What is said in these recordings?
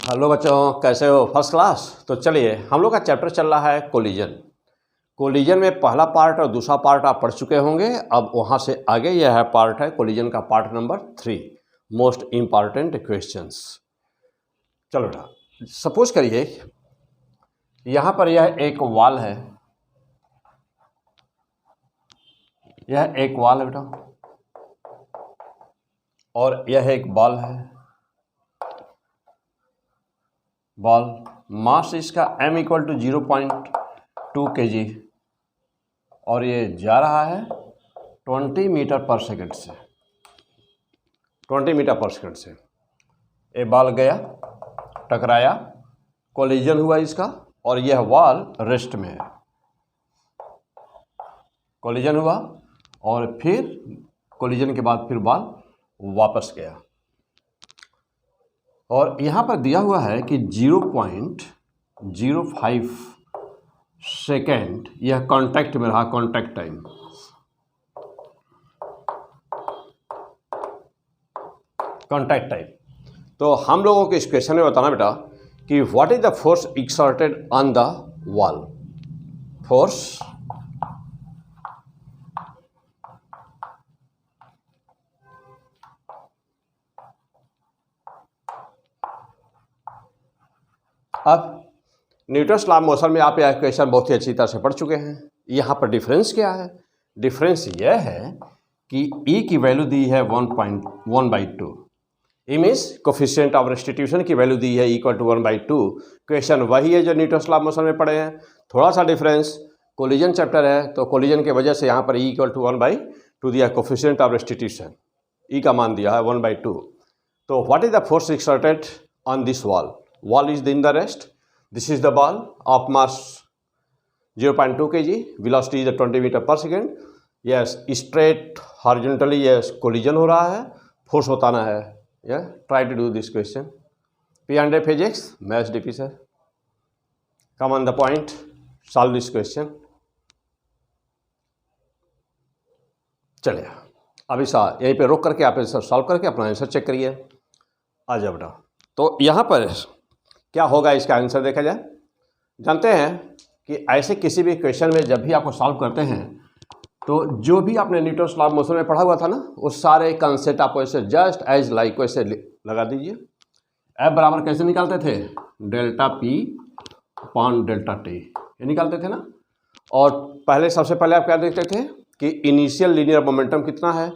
Hello बच्चों, कैसे हो? First class. तो चलिए, हम लोग का चैप्टर चल रहा है कोलिजन। कोलिजन में पहला पार्ट और दूसरा पार्ट आप पढ़ चुके होंगे। अब वहाँ से आगे यह है पार्ट है कोलिजन का part number 3, most important questions. चलो बेटा, सपोज करिए यहाँ पर यह एक वॉल है, यह एक वॉल है बेटा, और यह एक बॉल है। बॉल मास इसका m इक्वल टू 0.2 kg और ये जा रहा है 20 मीटर पर सेकंड से। 20 मीटर पर सेकंड से ये बॉल गया, टकराया, कोलिजन हुआ इसका, और यह वॉल रेस्ट में है। कोलिजन हुआ और फिर कोलिजन के बाद फिर बॉल वापस गया, और यहाँ पर दिया हुआ है कि 0.05 सेकेंड यह कांटेक्ट में रहा, कांटेक्ट टाइम। Contact time. तो हम लोगों को इस क्वेश्चन में बताना बेटा कि what is the force exerted on the wall. Force अब न्यूटन्स लॉ ऑफ मोशन में आप यह क्वेश्चन बहुत ही अच्छी तरह से पढ़ चुके हैं। यहाँ पर डिफरेंस क्या है? डिफरेंस यह है कि E की वैल्यू दी है 1.1/2। E means coefficient of restitution की वैल्यू दी है इक्वल टू 1/2। क्वेश्चन वही है जो न्यूटन्स लॉ ऑफ मोशन में पढ़े हैं, थोड़ा सा डिफरेंस। कोलिजन चैप्टर है तो कोलिजन की वजह से यहाँ पर E इक्वल टू 1/2 दिया, कोफिशिएंट ऑफ रेस्टिट्यूशन E का मान दिया है 1/2। तो what is the force exerted on this wall? Wall is in the rest. This is the ball of mass 0.2 kg. Velocity is 20 meter per second. Yes, straight horizontally yes collision हो रहा है, force बताना है। Yeah, try to do this question. P&A physics, maths DP sir. Come on the point. Solve this question. चलिए, अभी यहीं पे रोक करके आप आंसर सॉल्व करके अपना आंसर चेक करिए। आ जाओ बेटा। तो यहाँ पर क्या होगा इसका आंसर देखा जाए। जानते हैं कि ऐसे किसी भी क्वेश्चन में जब भी आपको सॉल्व करते हैं तो जो भी आपने न्यूटन्स लॉ ऑफ मोशन में पढ़ा हुआ था ना, वो सारे कॉन्सेप्ट आप वैसे जस्ट एज लाइक वैसे लगा दीजिए। F बराबर कैसे निकालते थे? Delta P upon delta T, ये निकालते थे ना। और पहले सबसे पहले आप क्या देखते थे कि इनिशियल लीनियर मोमेंटम कितना है,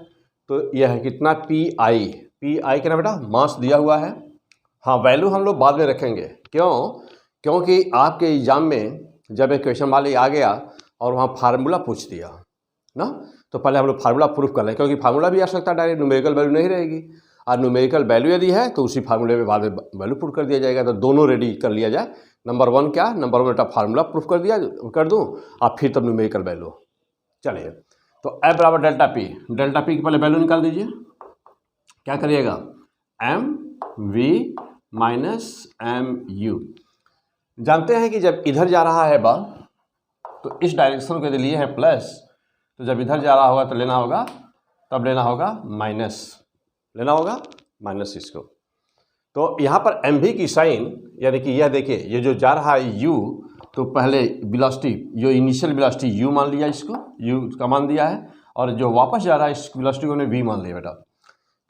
तो यह है कितना PI के ना बेटा मास दिया हुआ है। हाँ, वैल्यू हम लोग बाद में रखेंगे। क्यों? क्योंकि आपके एग्जाम में जब एक क्वेश्चन वाले आ गया और वहाँ फार्मूला पूछ दिया ना, तो पहले हम लोग फार्मूला प्रूफ कर लें, क्योंकि फार्मूला भी आ सकता है डायरेक्ट, न्यूमेरिकल वैल्यू नहीं रहेगी। और न्यूमेरिकल वैल्यू यदि है तो उसी फार्मूले में बाद में वैल्यू प्रूफ कर दिया जाएगा। तो दोनों रेडी कर लिया जाए। नंबर 1 क्या? नंबर 1 बेटा फार्मूला प्रूफ कर दूँ और फिर तब न्यूमेरिकल वैल्यू। चलिए, तो F बराबर डेल्टा P की पहले वैल्यू निकाल दीजिए। क्या करिएगा? MV minus MU। जानते हैं कि जब इधर जा रहा है बॉल तो इस डायरेक्शन को यदि लिए है प्लस, तो जब इधर जा रहा होगा तो लेना होगा, तब लेना होगा माइनस, लेना होगा माइनस इसको। तो यहाँ पर MV की साइन यानी कि यह देखिए, ये जो जा रहा है U, तो पहले वेलोसिटी जो इनिशियल वेलोसिटी U मान लिया, इसको U का मान दिया है, और जो वापस जा रहा है इस वेलोसिटी को V मान लिया बेटा।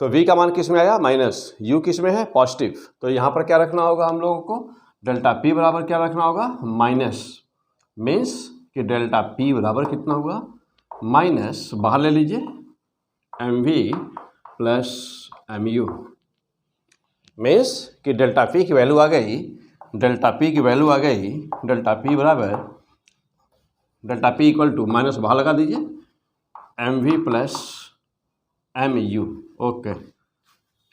तो V का मान किस में आया? माइनस। U किस में है? पॉजिटिव। तो यहाँ पर क्या रखना होगा हम लोगों को? डेल्टा P बराबर क्या रखना होगा? माइनस। मीन्स कि डेल्टा P बराबर कितना हुआ? माइनस, बाहर ले लीजिए, MV प्लस MU। मीन्स कि डेल्टा P की वैल्यू आ गई, डेल्टा P की वैल्यू आ गई, डेल्टा P बराबर delta P equal to minus बाहर लगा दीजिए, MV plus MU। Okay,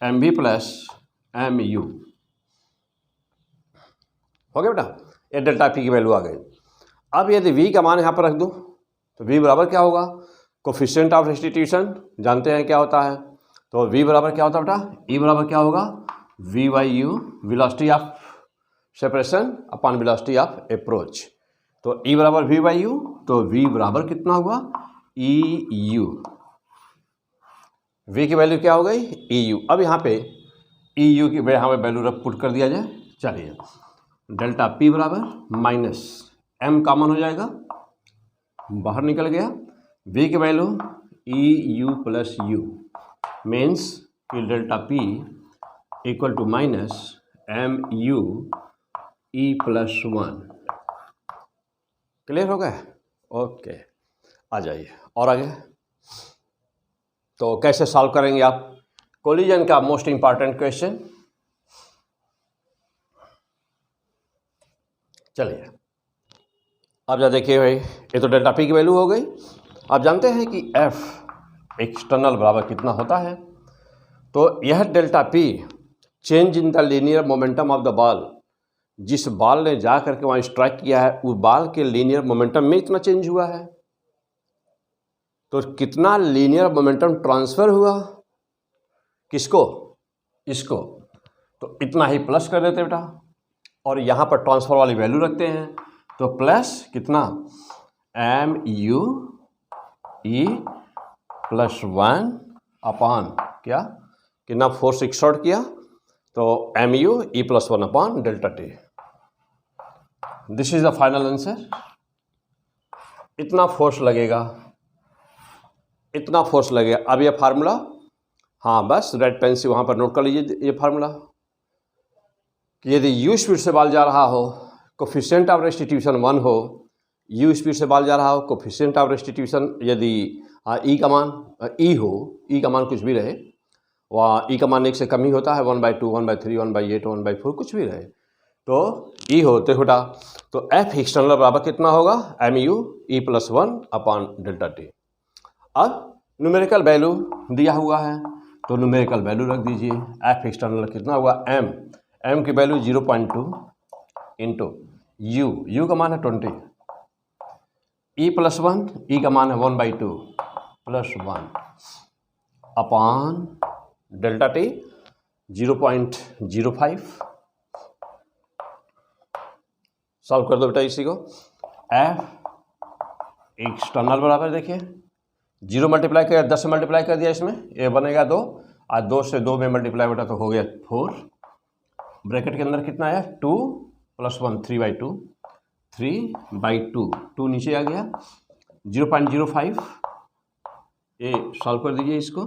MV plus MU हो गया बेटा। ये डेल्टा P की वैल्यू आ गई। अब यदि V का मान यहाँ पर रख दूँ तो V बराबर क्या होगा? कोफिशिएंट ऑफ रेस्टिट्यूशन जानते हैं क्या होता है। तो V बराबर क्या होता है बेटा? E बराबर क्या होगा? V/U, velocity of separation upon velocity of approach. तो E बराबर V/U, तो V बराबर कितना हुआ? EU। V की वैल्यू क्या हो गई? EU। अब यहाँ पे EU की यहाँ पे वैल्यू पुट कर दिया जाए चलिए डेल्टा पी बराबर माइनस एम कॉमन हो जाएगा, बाहर निकल गया, वी की value E U plus U means कि delta P equal to minus M U E plus 1। Clear हो गया? ओके, आ जाइए और आगे। तो कैसे सॉल्व करेंगे आप कोलिजन का मोस्ट इंपॉर्टेंट क्वेश्चन? चलिए अब जा देखिए भाई, ये तो डेल्टा पी की वैल्यू हो गई। आप जानते हैं कि एफ एक्सटर्नल बराबर कितना होता है, तो यह delta P change in the linear momentum of the ball, जिस बॉल ने जा करके वहाँ स्ट्राइक किया है उस बॉल के लीनियर मोमेंटम में इतना चेंज हुआ है। तो कितना लीनियर मोमेंटम ट्रांसफर हुआ, किसको? इसको। तो इतना ही प्लस कर देते बेटा, और यहाँ पर ट्रांसफर वाली वैल्यू रखते हैं, तो प्लस कितना M U E plus 1 upon क्या, कितना फोर्स एक्सर्ट किया, तो M U E plus 1 upon delta T. This is the final answer. इतना फोर्स लगेगा, इतना फोर्स लगेगा। अब ये फार्मूला, हाँ बस रेड पेन से वहाँ पर नोट कर लीजिए ये फार्मूला कि यदि यू स्पीड से बॉल जा रहा हो, कोफिशिएंट ऑफ रेस्टिट्यूशन 1 हो, यू स्पीड से बॉल जा रहा हो, कोफिशिएंट ऑफ रेस्टिट्यूशन यदि ई का मान ई हो, ई का मान कुछ भी रहे, वह ई का मान 1 से कम ही होता है, 1/2 1/3 1/8 1/4 कुछ भी रहे, तो ई होते होता, तो एफ एक्सटर्नल बराबर कितना होगा, M U E plus 1 upon delta T. अब न्यूमेरिकल वैल्यू दिया हुआ है, तो न्यूमेरिकल वैल्यू रख दीजिए। एफ एक्सटर्नल कितना हुआ, एम की वैल्यू 0.2 इंटू यू का मान है 20, ई प्लस 1, ई का मान है 1/2 plus 1 upon delta T 0.05। Solve कर दो बेटा इसी को। एफ एक्सटर्नल बराबर देखिए 0 मल्टीप्लाई किया, 10 से मल्टीप्लाई कर दिया, इसमें ये बनेगा 2, और 2 से 2 में मल्टीप्लाई बेटा तो हो गया 4। ब्रैकेट के अंदर कितना आया 2 + 1 3/2, 3/2, 2 नीचे आ गया 0.05। ये सॉल्व कर दीजिए इसको,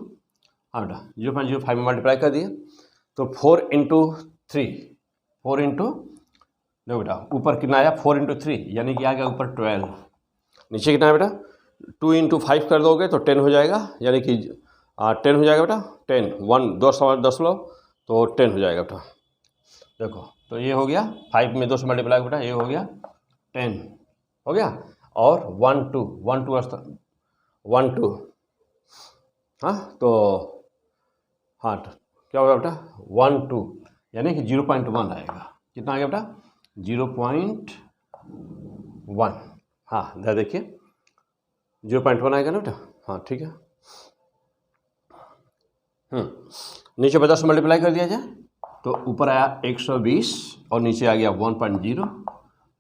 हाँ बेटा 0.05 में मल्टीप्लाई कर दिए, तो 4 × 3, 4 इंटू, देखो बेटा ऊपर कितना आया 4 × 3 यानी कि आ गया ऊपर 12, नीचे कितना है बेटा 2 × 5 कर दोगे तो 10 हो जाएगा, यानी कि 10 हो जाएगा बेटा, 10 1 10 लो तो 10 हो जाएगा बेटा। देखो तो ये हो गया 5 में 2 से मल्टीप्लाई बेटा, ये हो गया 10 हो गया, और 1 2 1 2, हाँ तो हाँ क्या होगा बेटा 1 2 यानी कि 0.1 आएगा। कितना आ गया बेटा 0.1, हाँ इधर देखिए 0.1 आएगा ना बेटा, हाँ ठीक है। नीचे 50 से मल्टीप्लाई कर दिया जाए तो ऊपर आया 120 और नीचे आ गया 1.0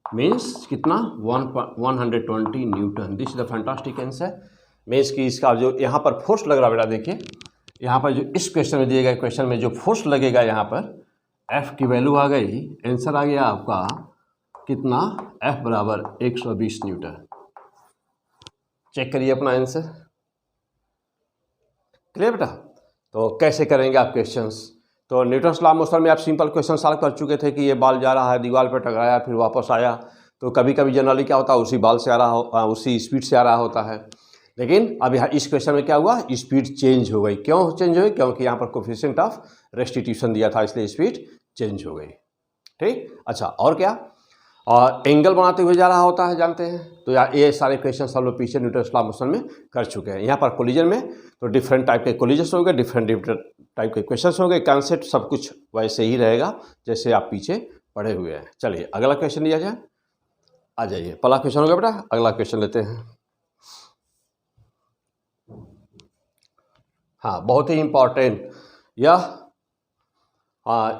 मीन्स कितना 120 Newton. This is the fantastic answer. Means कि इसका जो यहाँ पर फोर्स लग रहा बेटा, देखिए यहाँ पर जो इस क्वेश्चन में दिए गए क्वेश्चन में जो फोर्स लगेगा यहाँ पर F की वैल्यू आ गई, आंसर आ गया आपका कितना F बराबर 120 न्यूटन। चेक करिए अपना आंसर। क्लियर बेटा? तो कैसे करेंगे आप क्वेश्चंस? तो न्यूटन लॉ ऑफ मोशन में आप सिंपल क्वेश्चन सॉल्व कर चुके थे कि ये बॉल जा रहा है, दीवार पर टकराया, फिर वापस आया। तो कभी कभी जनरली क्या होता है उसी बॉल से आ रहा हो, उसी स्पीड से आ रहा होता है। लेकिन अब यहाँ इस क्वेश्चन में क्या हुआ, स्पीड चेंज हो गई। क्यों चेंज हो गई? क्योंकि यहाँ पर कोफिशिएंट ऑफ रेस्टिट्यूशन दिया था, इसलिए स्पीड चेंज हो गई। ठीक, अच्छा और क्या, और एंगल बनाते हुए जा रहा होता है, जानते हैं। तो ये सारे क्वेश्चन सब लोग पीछे न्यूटन लॉ ऑफ मोशन में कर चुके हैं। यहाँ पर कोलिजन में तो डिफरेंट टाइप के कोलिजन होंगे, डिफरेंट टाइप के क्वेश्चन होंगे, कॉन्सेप्ट सब कुछ वैसे ही रहेगा जैसे आप पीछे पढ़े हुए हैं। चलिए अगला क्वेश्चन लिया जाए, आ जाइए। पहला क्वेश्चन हो गया बेटा, अगला क्वेश्चन लेते हैं। हाँ बहुत ही इम्पॉर्टेंट यह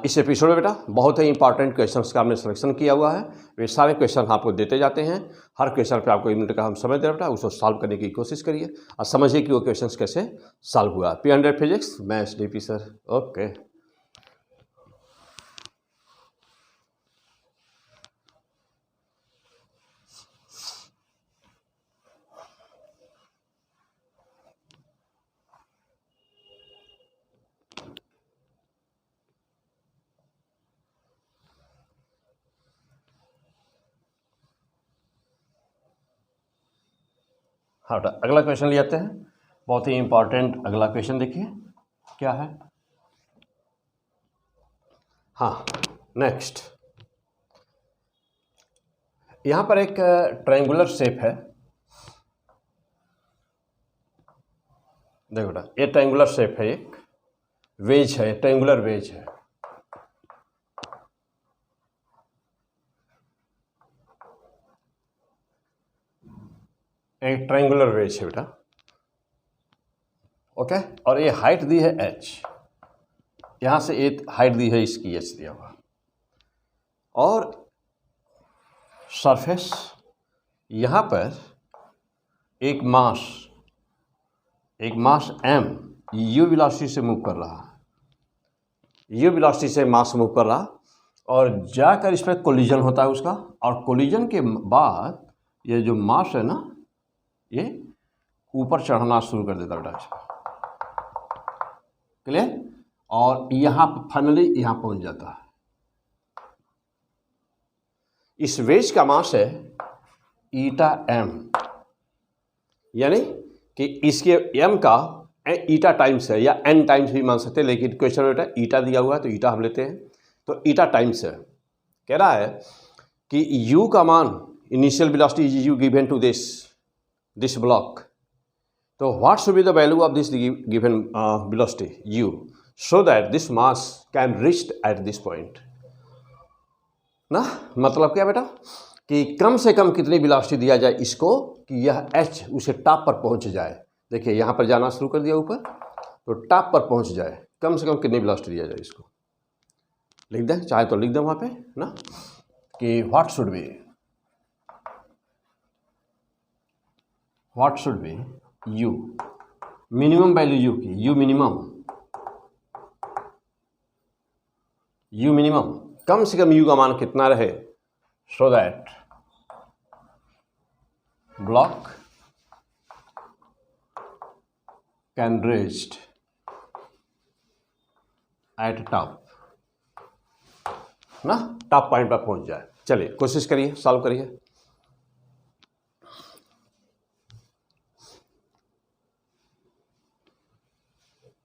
इस एपिसोड में बेटा बहुत ही इंपॉर्टेंट क्वेश्चंस का हमने सिलेक्शन किया हुआ है। वे सारे क्वेश्चन आपको देते जाते हैं, हर क्वेश्चन पे आपको 1 मिनट का हम समय दे रहे बेटा, उसको सॉल्व करने की कोशिश करिए और समझिए कि वो क्वेश्चंस कैसे सॉल्व हुआ। P100 physics maths DP sir. Okay हाँ बेटा, अगला क्वेश्चन ले आते हैं, बहुत ही इंपॉर्टेंट अगला क्वेश्चन देखिए क्या है। हाँ, नेक्स्ट, यहाँ पर एक ट्रायंगुलर शेप है। देखो बेटा, ये ट्रायंगुलर शेप है, एक वेज है, ट्रायंगुलर वेज है। एक ट्रायंगुलर वेज है बेटा, ओके। और ये हाइट दी है h, यहाँ से एक हाइट दी है इसकी h दिया हुआ, और सरफेस यहाँ पर एक मास m u वेलोसिटी से मूव कर रहा है, u वेलोसिटी से मास मूव कर रहा, और जाकर इस पर कोलिजन होता है उसका, और कोलिजन के बाद ये जो मास है ना, ये ऊपर चढ़ना शुरू कर देता बेटा, क्लियर। और यहाँ फाइनली यहाँ पहुँच जाता है। इस वेज का मास है ईटा m, यानी कि इसके m का ईटा टाइम्स है, या n टाइम्स भी मान सकते हैं, लेकिन क्वेश्चन में बेटा ईटा दिया हुआ है तो ईटा हम लेते हैं, तो ईटा टाइम्स है। कह रहा है कि u का मान, initial velocity is u given to this block, तो what should be the value of this given velocity u so that this mass can reach at this point ना। मतलब क्या बेटा, कि कम से कम कितनी वेलोसिटी दिया जाए इसको कि यह h उसे टॉप पर पहुंच जाए। देखिए यहाँ पर जाना शुरू कर दिया ऊपर, तो टॉप पर पहुंच जाए, कम से कम कितनी वेलोसिटी दिया जाए, इसको लिख दें, चाहे तो लिख दें वहाँ पे ना, कि what should B u, minimum value u की, u मिनिमम कम से कम u का मान कितना रहे, so that block can reach eight top ना, टॉप पॉइंट पर पहुंच जाए। चलिए कोशिश करिए, सॉल्व करिए।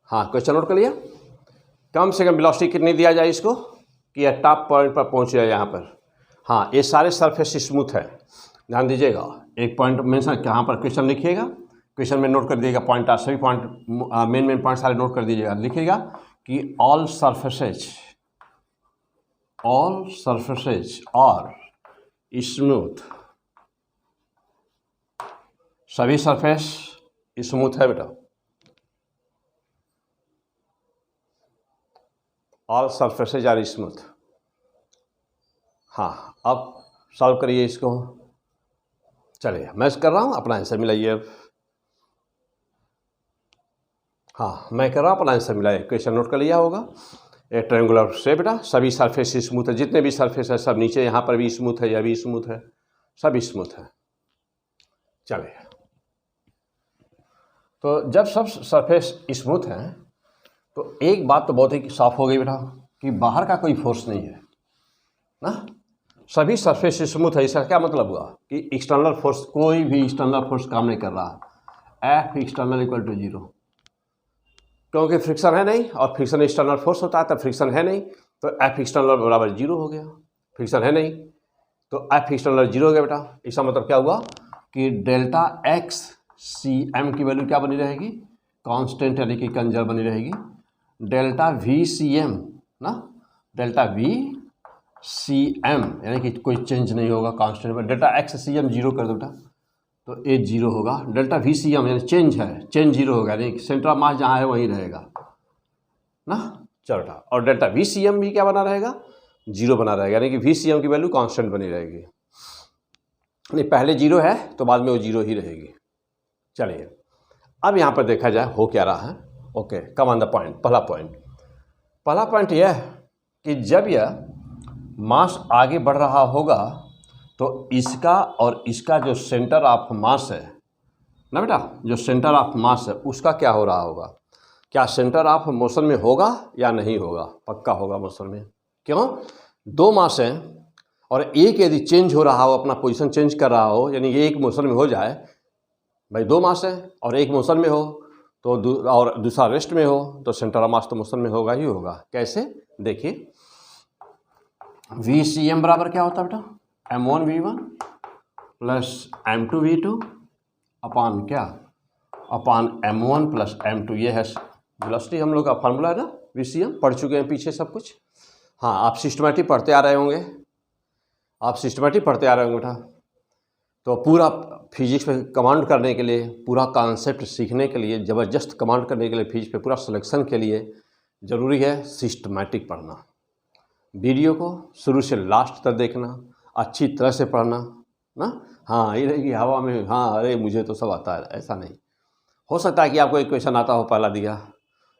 हाँ, क्वेश्चन नोट कर लिया। कम से कम वेलोसिटी कितनी दिया जाए इसको कि यह टॉप पॉइंट पर पहुंच जाए यहाँ पर। हाँ, ये सारे सरफेस स्मूथ है, ध्यान दीजिएगा। एक पॉइंट मेंशन यहाँ पर क्वेश्चन लिखिएगा, क्वेश्चन में नोट कर दीजिएगा पॉइंट, सभी पॉइंट मेन पॉइंट सारे नोट कर दीजिएगा। लिखिएगा कि ऑल सरफेसेज और स्मूथ, सभी सरफेस स्मूथ है बेटा, ऑल सरफेसेज आर स्मूथ। हाँ, अब सॉल्व करिए इसको। चलिए मैं कर रहा हूँ, अपना आंसर मिलाइए अब। हाँ, मैं कर रहा हूँ, अपना आंसर मिलाइए। क्वेश्चन नोट कर लिया होगा। एक ट्रायंगुलर शेप बेटा, सभी सरफेस स्मूथ है, जितने भी सरफेस है सब, नीचे यहाँ पर भी स्मूथ है, यह भी स्मूथ है, सब स्मूथ है। चलिए, तो जब सब सरफेस स्मूथ हैं तो एक बात तो बहुत ही साफ हो गई बेटा कि बाहर का कोई फोर्स नहीं है ना, सभी सरफेस स्मूथ है। इसका क्या मतलब हुआ कि एक्सटर्नल फोर्स, कोई भी एक्सटर्नल फोर्स काम नहीं कर रहा। एफ एक्सटर्नल इक्वल टू 0, क्योंकि फ्रिक्शन है नहीं, और फ्रिक्शन एक्सटर्नल फोर्स होता है, तब फ्रिक्शन है नहीं, तो एफ एक्सटर्नल बराबर 0 हो गया। फ्रिक्शन है नहीं तो एफ एक्सटर्नल 0 हो गया बेटा। इसका मतलब क्या हुआ कि डेल्टा एक्स सी एम की वैल्यू क्या बनी रहेगी, कांस्टेंट यानी कि कंजर्व बनी रहेगी। डेल्टा वी सी एम ना, डेल्टा वी सी एम यानी कि कोई चेंज नहीं होगा, कांस्टेंट पर। डेल्टा एक्स सी एम 0 कर दो बेटा, तो ए 0 होगा। डेल्टा वी सी एम यानी चेंज है, चेंज 0 होगा, यानी सेंटर ऑफ मास जहाँ है वहीं रहेगा ना। चलो बेटा, और डेल्टा वी सी एम भी क्या बना रहेगा, 0 बना रहेगा, यानी कि वी सी एम की वैल्यू कांस्टेंट बनी रहेगी। नहीं, पहले 0 है तो बाद में वो 0 ही रहेगी। चलिए अब यहाँ पर देखा जाए हो क्या रहा है। Okay, come on the point. पहला पॉइंट यह है कि जब यह मास आगे बढ़ रहा होगा तो इसका और इसका जो सेंटर ऑफ मास है ना बेटा, जो सेंटर ऑफ मास है उसका क्या हो रहा होगा, क्या सेंटर ऑफ मोशन में होगा या नहीं होगा, पक्का होगा मोशन में। क्यों, दो मास हैं और एक यदि चेंज हो रहा हो, अपना पोजीशन चेंज कर रहा हो, यानी ये एक मोशन में हो जाए, भाई 2 मास है और एक मोशन में हो तो और दूसरा रेस्ट में हो तो सेंटर ऑफ मास तो मोशन में होगा ही होगा। कैसे? देखिए VCM बराबर क्या होता है बेटा, m1v1 प्लस m2v2 अपान क्या, अपान m1 प्लस m2। ये है वेलोसिटी, हम लोग का फार्मूला है ना VCM, पढ़ चुके हैं पीछे सब कुछ। हाँ, आप सिस्टमेटिक पढ़ते आ रहे होंगे, आप सिस्टमेटिक पढ़ते आ रहे होंगे बेटा। तो पूरा फिजिक्स पे कमांड करने के लिए, पूरा कॉन्सेप्ट सीखने के लिए, ज़बरदस्त कमांड करने के लिए, फिजिक्स पे पूरा सिलेक्शन के लिए ज़रूरी है सिस्टमेटिक पढ़ना। वीडियो को शुरू से लास्ट तक देखना, अच्छी तरह से पढ़ना ना। हाँ, ये नहीं कि हवा में हाँ अरे मुझे तो सब आता है, ऐसा नहीं। हो सकता है कि आपको एक क्वेश्चन आता हो पहला दिया,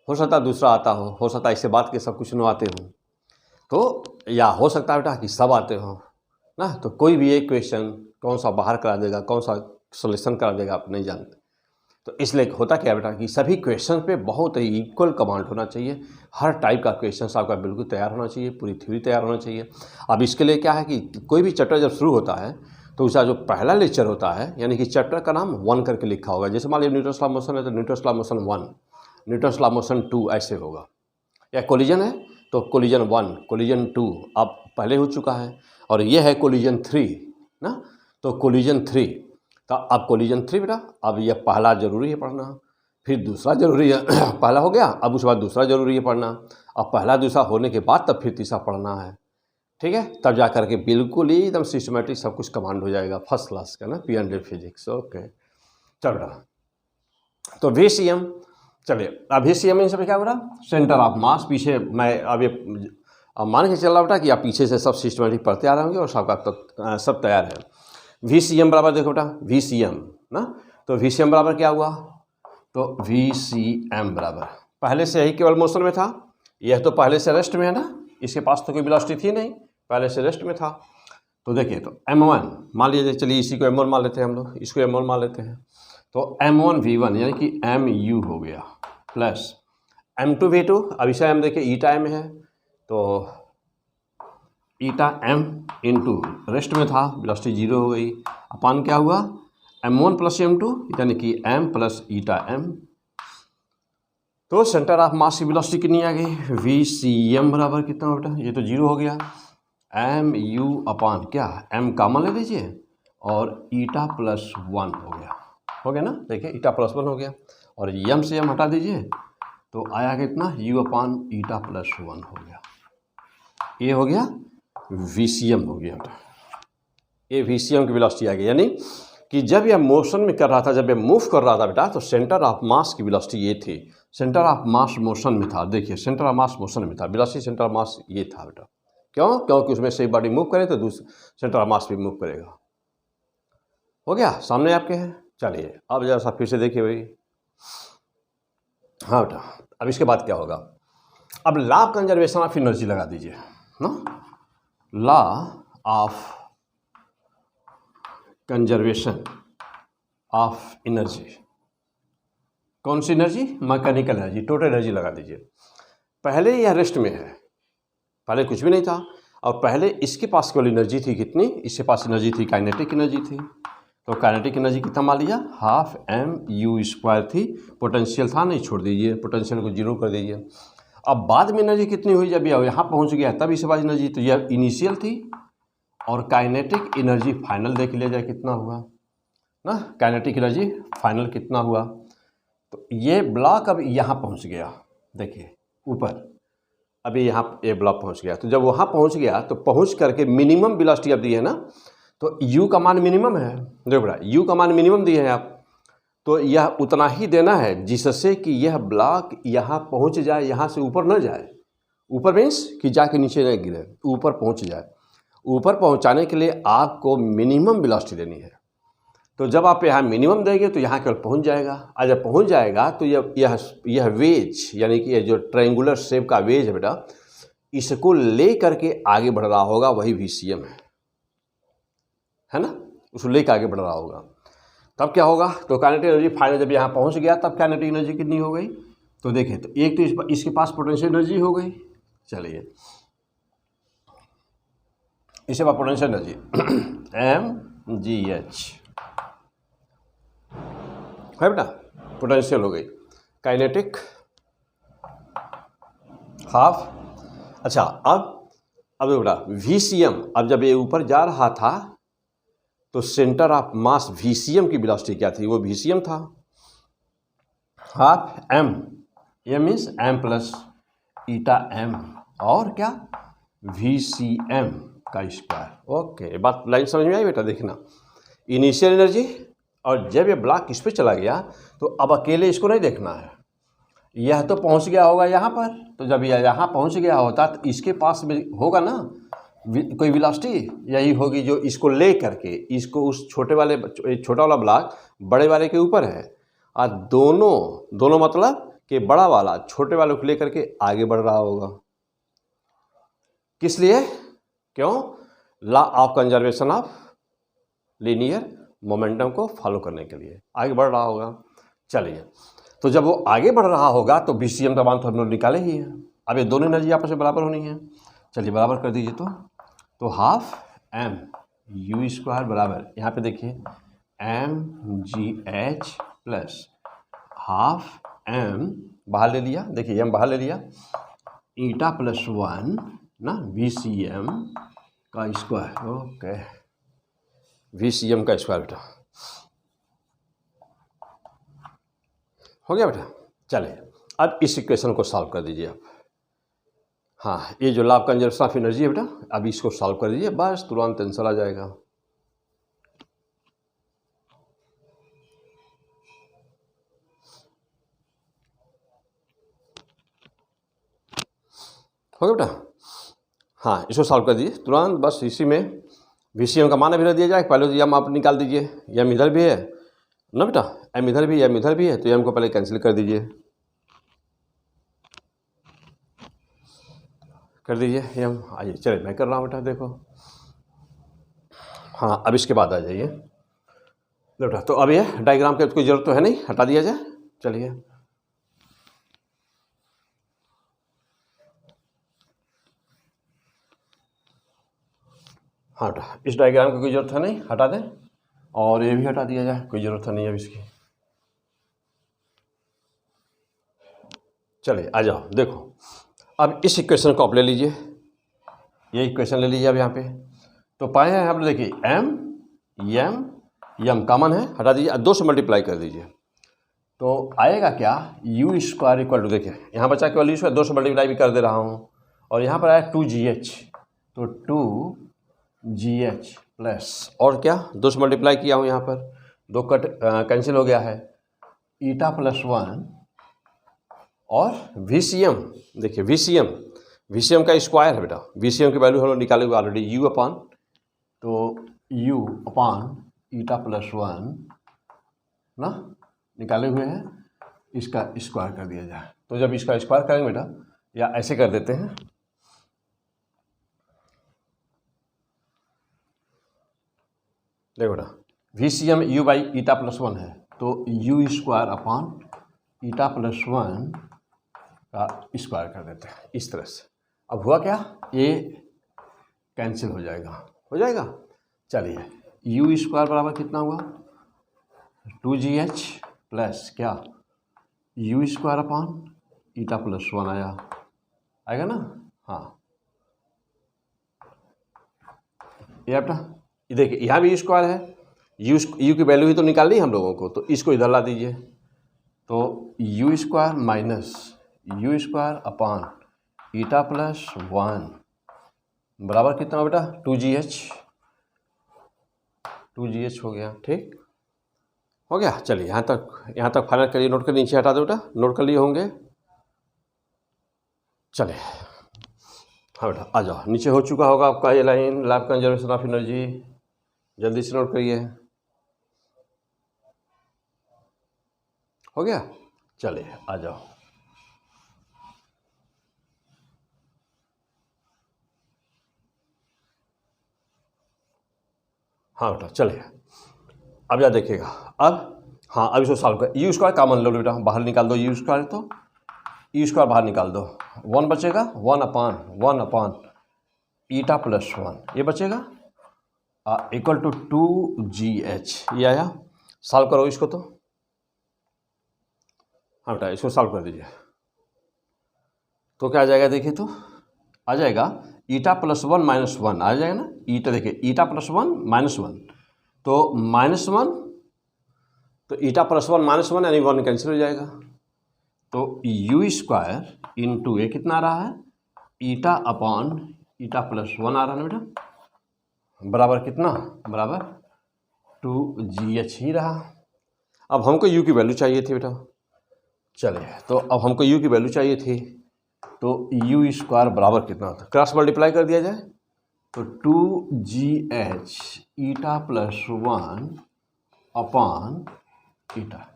हो सकता है दूसरा आता हो सकता है इससे बात के सब कुछ न आते हो, तो या हो सकता है बेटा कि सब आते हो ना। तो कोई भी एक क्वेश्चन कौन सा बाहर करा देगा, कौन सा सोल्यूशन करा देगा, आप नहीं जानते। तो इसलिए होता क्या बेटा कि सभी क्वेश्चन पे बहुत ही इक्वल कमांड होना चाहिए। हर टाइप का क्वेश्चन आपका बिल्कुल तैयार होना चाहिए, पूरी थ्योरी तैयार होना चाहिए। अब इसके लिए क्या है कि कोई भी चैप्टर जब शुरू होता है तो उसका जो पहला लेक्चर होता है, यानी कि चैप्टर का नाम 1 करके लिखा होगा। जैसे मान लीजिए न्यूटन्स लॉ ऑफ मोशन है तो Newton's law of motion 1, Newton's law of motion 2 ऐसे होगा। या कोलिजन है तो कोलिजन 1, कोलिजन 2 अब पहले हो चुका है, और ये है कोलिजन 3 ना, तो कोलिजन 3। तो अब कोलिजन 3 बेटा, अब यह पहला जरूरी है पढ़ना, फिर दूसरा जरूरी है पहला हो गया, अब उसके बाद दूसरा जरूरी है पढ़ना, अब पहला दूसरा होने के बाद तब फिर तीसरा पढ़ना है। ठीक है, तब जा करके बिल्कुल ही एकदम सिस्टमेटिक सब कुछ कमांड हो जाएगा, फर्स्ट क्लास का ना, P&L फिजिक्स। ओके, चल बेटा, तो VCM, चलिए अब VCM इन सब क्या बोला, सेंटर ऑफ मास। पीछे मैं अब ये मान के चल रहा बेटा कि आप पीछे से सब सिस्टमेटिक पढ़ते आ रहे होंगे और सबका सब तैयार है। VCM बराबर देखो बेटा, VCM ना, तो VCM बराबर क्या हुआ, तो VCM बराबर पहले से ही केवल मोशन में था, यह तो पहले से रेस्ट में है ना, इसके पास तो कोई वेलोसिटी थी नहीं, पहले से रेस्ट में था। तो देखिए तो M1 मान लीजिए, चलिए इसी को M1 मान लेते हैं हम लोग, इसको M1 मान लेते हैं। तो M1v1 यानी कि MU हो गया प्लस M2v2, अब इसे हम देखिए ईटा M है तो ईटा M इंटू रेस्ट में था, वेलोसिटी 0 हो गई, अपान क्या हुआ M1 प्लस M2 यानी कि M प्लस ईटा M। तो सेंटर ऑफ मास की वेलोसिटी कितनी आ गई, VCM बराबर कितना बेटा, ये तो 0 हो गया, MU अपान क्या, M कॉमन ले लीजिए और ईटा प्लस 1 हो गया ना। देखिए ईटा प्लस 1 हो गया और M से M हटा दीजिए तो आया कितना, U अपान ईटा प्लस 1 हो गया। ये हो गया VCM हो गया बेटा, ये VCM की वेलोसिटी आ गई। यानी कि जब यह मोशन में कर रहा था, जब यह मूव कर रहा था बेटा, तो सेंटर ऑफ मास की वेलोसिटी ये थी, सेंटर ऑफ मास मोशन में था। देखिए सेंटर ऑफ मास मोशन में था, वेलोसिटी सेंटर ऑफ मास ये था बेटा। क्यों? क्योंकि उसमें से बॉडी मूव करे तो दूसरा सेंटर ऑफ मास भी मूव करेगा। हो गया, सामने आपके है। चलिए अब जरा सा फिर से देखिए भाई, हाँ बेटा, अब इसके बाद क्या होगा, अब law of conservation of energy लगा दीजिए ना, law of conservation of energy. कौन सी energy, mechanical energy, total energy लगा दीजिए। पहले यह रेस्ट में है, पहले कुछ भी नहीं था, और पहले इसके पास केवल एनर्जी थी कितनी, इसके पास एनर्जी थी, काइनेटिक एनर्जी थी। तो काइनेटिक एनर्जी कितना मान लिया, हाफ MU² थी, पोटेंशियल था नहीं, छोड़ दीजिए, पोटेंशियल को 0 कर दीजिए। अब बाद में एनर्जी कितनी हुई, जब यह यहाँ पहुँच गया तब इसके बाद एनर्जी, तो यह इनिशियल थी, और काइनेटिक एनर्जी फाइनल देख लिया जाए कितना हुआ ना, काइनेटिक एनर्जी फाइनल कितना हुआ। तो ये ब्लॉक अब यहाँ पहुँच गया, देखिए ऊपर, अभी यहाँ ये ब्लॉक पहुँच गया। तो जब वहाँ पहुँच गया तो पहुँच करके मिनिमम वेलोसिटी अब दी है ना, तो U का मान मिनिमम है, देखो बेटा U का मान मिनिमम दिए हैं आप, तो यह उतना ही देना है जिससे कि यह ब्लॉक यहाँ पहुँच जाए, यहाँ से ऊपर न जाए। ऊपर मीन्स कि जाके नीचे न गिरे, ऊपर पहुँच जाए। ऊपर पहुँचाने के लिए आपको मिनिमम वेलोसिटी देनी है। तो जब आप यहाँ मिनिमम देंगे तो यहाँ केवल पहुँच जाएगा, और जब पहुँच जाएगा तो यह वेज, यानी कि यह जो ट्रायंगुलर शेप का वेज है बेटा, इसको ले करके आगे बढ़ रहा होगा, वही VCM है ना, उसको लेकर आगे बढ़ रहा होगा। तब क्या होगा, तो काइनेटिक एनर्जी फाइनल जब यहाँ पहुँच गया तब काइनेटिक एनर्जी कितनी हो गई, तो देखिए तो एक तो इसके पास पोटेंशियल एनर्जी हो गई, चलिए इसके बाद पोटेंशियल एनर्जी mgh है बेटा, पोटेंशियल हो गई। Kinetic half. अच्छा अब बेटा VCM, अब जब ये ऊपर जा रहा था तो सेंटर ऑफ मास VCM की वेलोसिटी क्या थी, वो VCM था। Half m, m means m plus eta m, और क्या VCM का स्क्वायर। ओके, बात लाइन समझ में आई बेटा। देखना इनिशियल एनर्जी, और जब ये ब्लॉक इस पर चला गया तो अब अकेले इसको नहीं देखना है, यह तो पहुंच गया होगा यहाँ पर, तो जब यह यहाँ पहुंच गया होता तो इसके पास में होगा ना कोई वेलोसिटी, यही होगी जो इसको ले करके इसको उस छोटा वाला ब्लॉक बड़े वाले के ऊपर है, और दोनों मतलब कि बड़ा वाला छोटे वाले को लेकर के आगे बढ़ रहा होगा। किस लिए? क्यों? Law of conservation of linear momentum को फॉलो करने के लिए आगे बढ़ रहा होगा। चलिए, तो जब वो आगे बढ़ रहा होगा तो VCM का मान तो हम लोग निकाले ही है। अब ये दोनों एनर्जी आपस में बराबर होनी है। चलिए बराबर कर दीजिए। तो हाफ m u स्क्वायर बराबर, यहाँ पे देखिए mgh प्लस हाफ m बाहर ले लिया, देखिए m बाहर ले लिया, ईटा प्लस 1 ना VCM का स्क्वायर। ओके, VCM का स्क्वायर बेटा हो गया बेटा। चलिए अब इस इक्वेशन को सॉल्व कर दीजिए आप। हाँ, ये जो law of conservation of energy है बेटा, अब इसको सॉल्व कर दीजिए, बस तुरंत आंसर आ जाएगा। हो गया बेटा। हाँ, इसको सॉल्व कर दीजिए तुरंत, बस इसी में VCM का मान अभी रख दिया जाए। पहले तो m आप निकाल दीजिए, m इधर भी है ना बेटा, m इधर भी है, तो m को पहले कैंसिल कर दीजिए, कर दीजिए m। आइए, चलिए मैं कर रहा हूँ बेटा, देखो। हाँ, अब इसके बाद आ जाइए बेटा। तो अब ये डायग्राम की कोई ज़रूरत तो है नहीं, हटा दिया जाए। चलिए, हाँ बेटा, इस डायग्राम की कोई ज़रूरत है नहीं, हटा दें, और ये भी हटा दिया जाए, कोई ज़रूरत नहीं है अब इसकी। चलिए आ जाओ, देखो अब इस इक्वेशन को आप ले लीजिए, ये इक्वेशन ले लीजिए अब यहाँ पे। तो पाए हैं आप, देखिए m कॉमन है, हटा दीजिए, 2 से मल्टीप्लाई कर दीजिए, तो आएगा क्या u स्क्वायर इक्वल टू, देखिए यहाँ बचा केवल u स्क्वायर, 2 से मल्टीप्लाई भी कर दे रहा हूँ, और यहाँ पर आया 2gh, तो 2gh प्लस, और क्या 2 से मल्टीप्लाई किया हूँ, यहाँ पर 2 कट कैंसिल हो गया है, ईटा प्लस 1, और VCM, देखिए VCM का स्क्वायर है बेटा, VCM की वैल्यू हम लोग निकाले हुए ऑलरेडी, u अपान, तो u अपान ईटा प्लस 1 ना निकाले हुए हैं, इसका स्क्वायर कर दिया जाए। तो जब इसका स्क्वायर करेंगे बेटा, या ऐसे कर देते हैं, देखो बेटा VCM u by eta plus 1 है, तो u स्क्वायर अपान ईटा प्लस 1 का स्क्वायर कर देते हैं इस तरह से। अब हुआ क्या, ये कैंसिल हो जाएगा। चलिए u स्क्वायर बराबर कितना हुआ, 2gh प्लस क्या u स्क्वायर अपान ईटा प्लस 1 आएगा ना। हाँ, ये बेटा ये देखिए यहाँ भी स्क्वायर है, u की वैल्यू ही तो निकालनी है हम लोगों को, तो इसको इधर ला दीजिए, तो u square minus u square upon ईटा प्लस 1 बराबर कितना बेटा 2gh हो गया। ठीक हो गया। चलिए यहाँ तक फाइनल करिए, नोट कर नीचे हटा दो बेटा, नोट कर लिए होंगे। चलिए हाँ बेटा आ जाओ, नीचे हो चुका होगा आपका ये line, law of conservation of energy, जल्दी से नोट करिए। हो गया। चलिए आ जाओ। हाँ बेटा चलिए, अब या देखिएगा, अब हाँ अब इसको सॉल्व कर, u स्क्वायर कॉमन लो बेटा, बाहर निकाल दो u स्क्वायर, तो u स्क्वायर बाहर निकाल दो, 1 बचेगा, 1 अपान ईटा प्लस 1 ये बचेगा, इक्वल टू 2gh, ये आया। सॉल्व करो इसको, तो हाँ बेटा इसको सॉल्व कर दीजिए। तो क्या आ जाएगा, देखिए तो आ जाएगा ईटा प्लस 1 माइनस 1 आ जाएगा ना। ईटा देखिए ईटा प्लस 1 माइनस 1 तो माइनस 1 तो ईटा प्लस 1 माइनस 1 यानी 1 कैंसिल हो जाएगा। तो यू स्क्वायर इंटू ए कितना आ रहा है, ईटा अपॉन ईटा प्लस 1 आ रहा है ना बेटा, बराबर कितना, बराबर 2GH ही रहा। अब हमको u की वैल्यू चाहिए थी बेटा। चलिए तो अब हमको u की वैल्यू चाहिए थी, तो यू स्क्वायर बराबर कितना होता है, क्रॉस मल्टीप्लाई कर दिया जाए तो 2GH ईटा प्लस 1 अपॉन ईटा,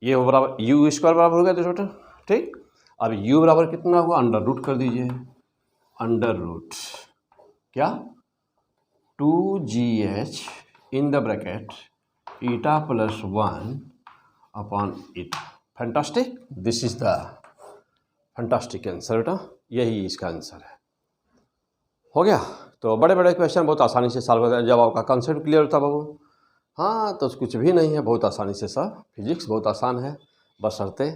ये हो बराबर यू स्क्वायर बराबर हो गया तो बेटा ठीक। अब u बराबर कितना हुआ, अंडर रूट कर दीजिए, अंडर रूट क्या 2GH in the bracket eta plus 1 upon eta. Fantastic, this is the fantastic answer बेटा, यही इसका आंसर है। हो गया। तो बड़े बड़े क्वेश्चन बहुत आसानी से सॉल्व होता है जब आपका कंसेप्ट क्लियर होता है बाबू। हाँ तो कुछ भी नहीं है, बहुत आसानी से सब, फिजिक्स बहुत आसान है, बशर्ते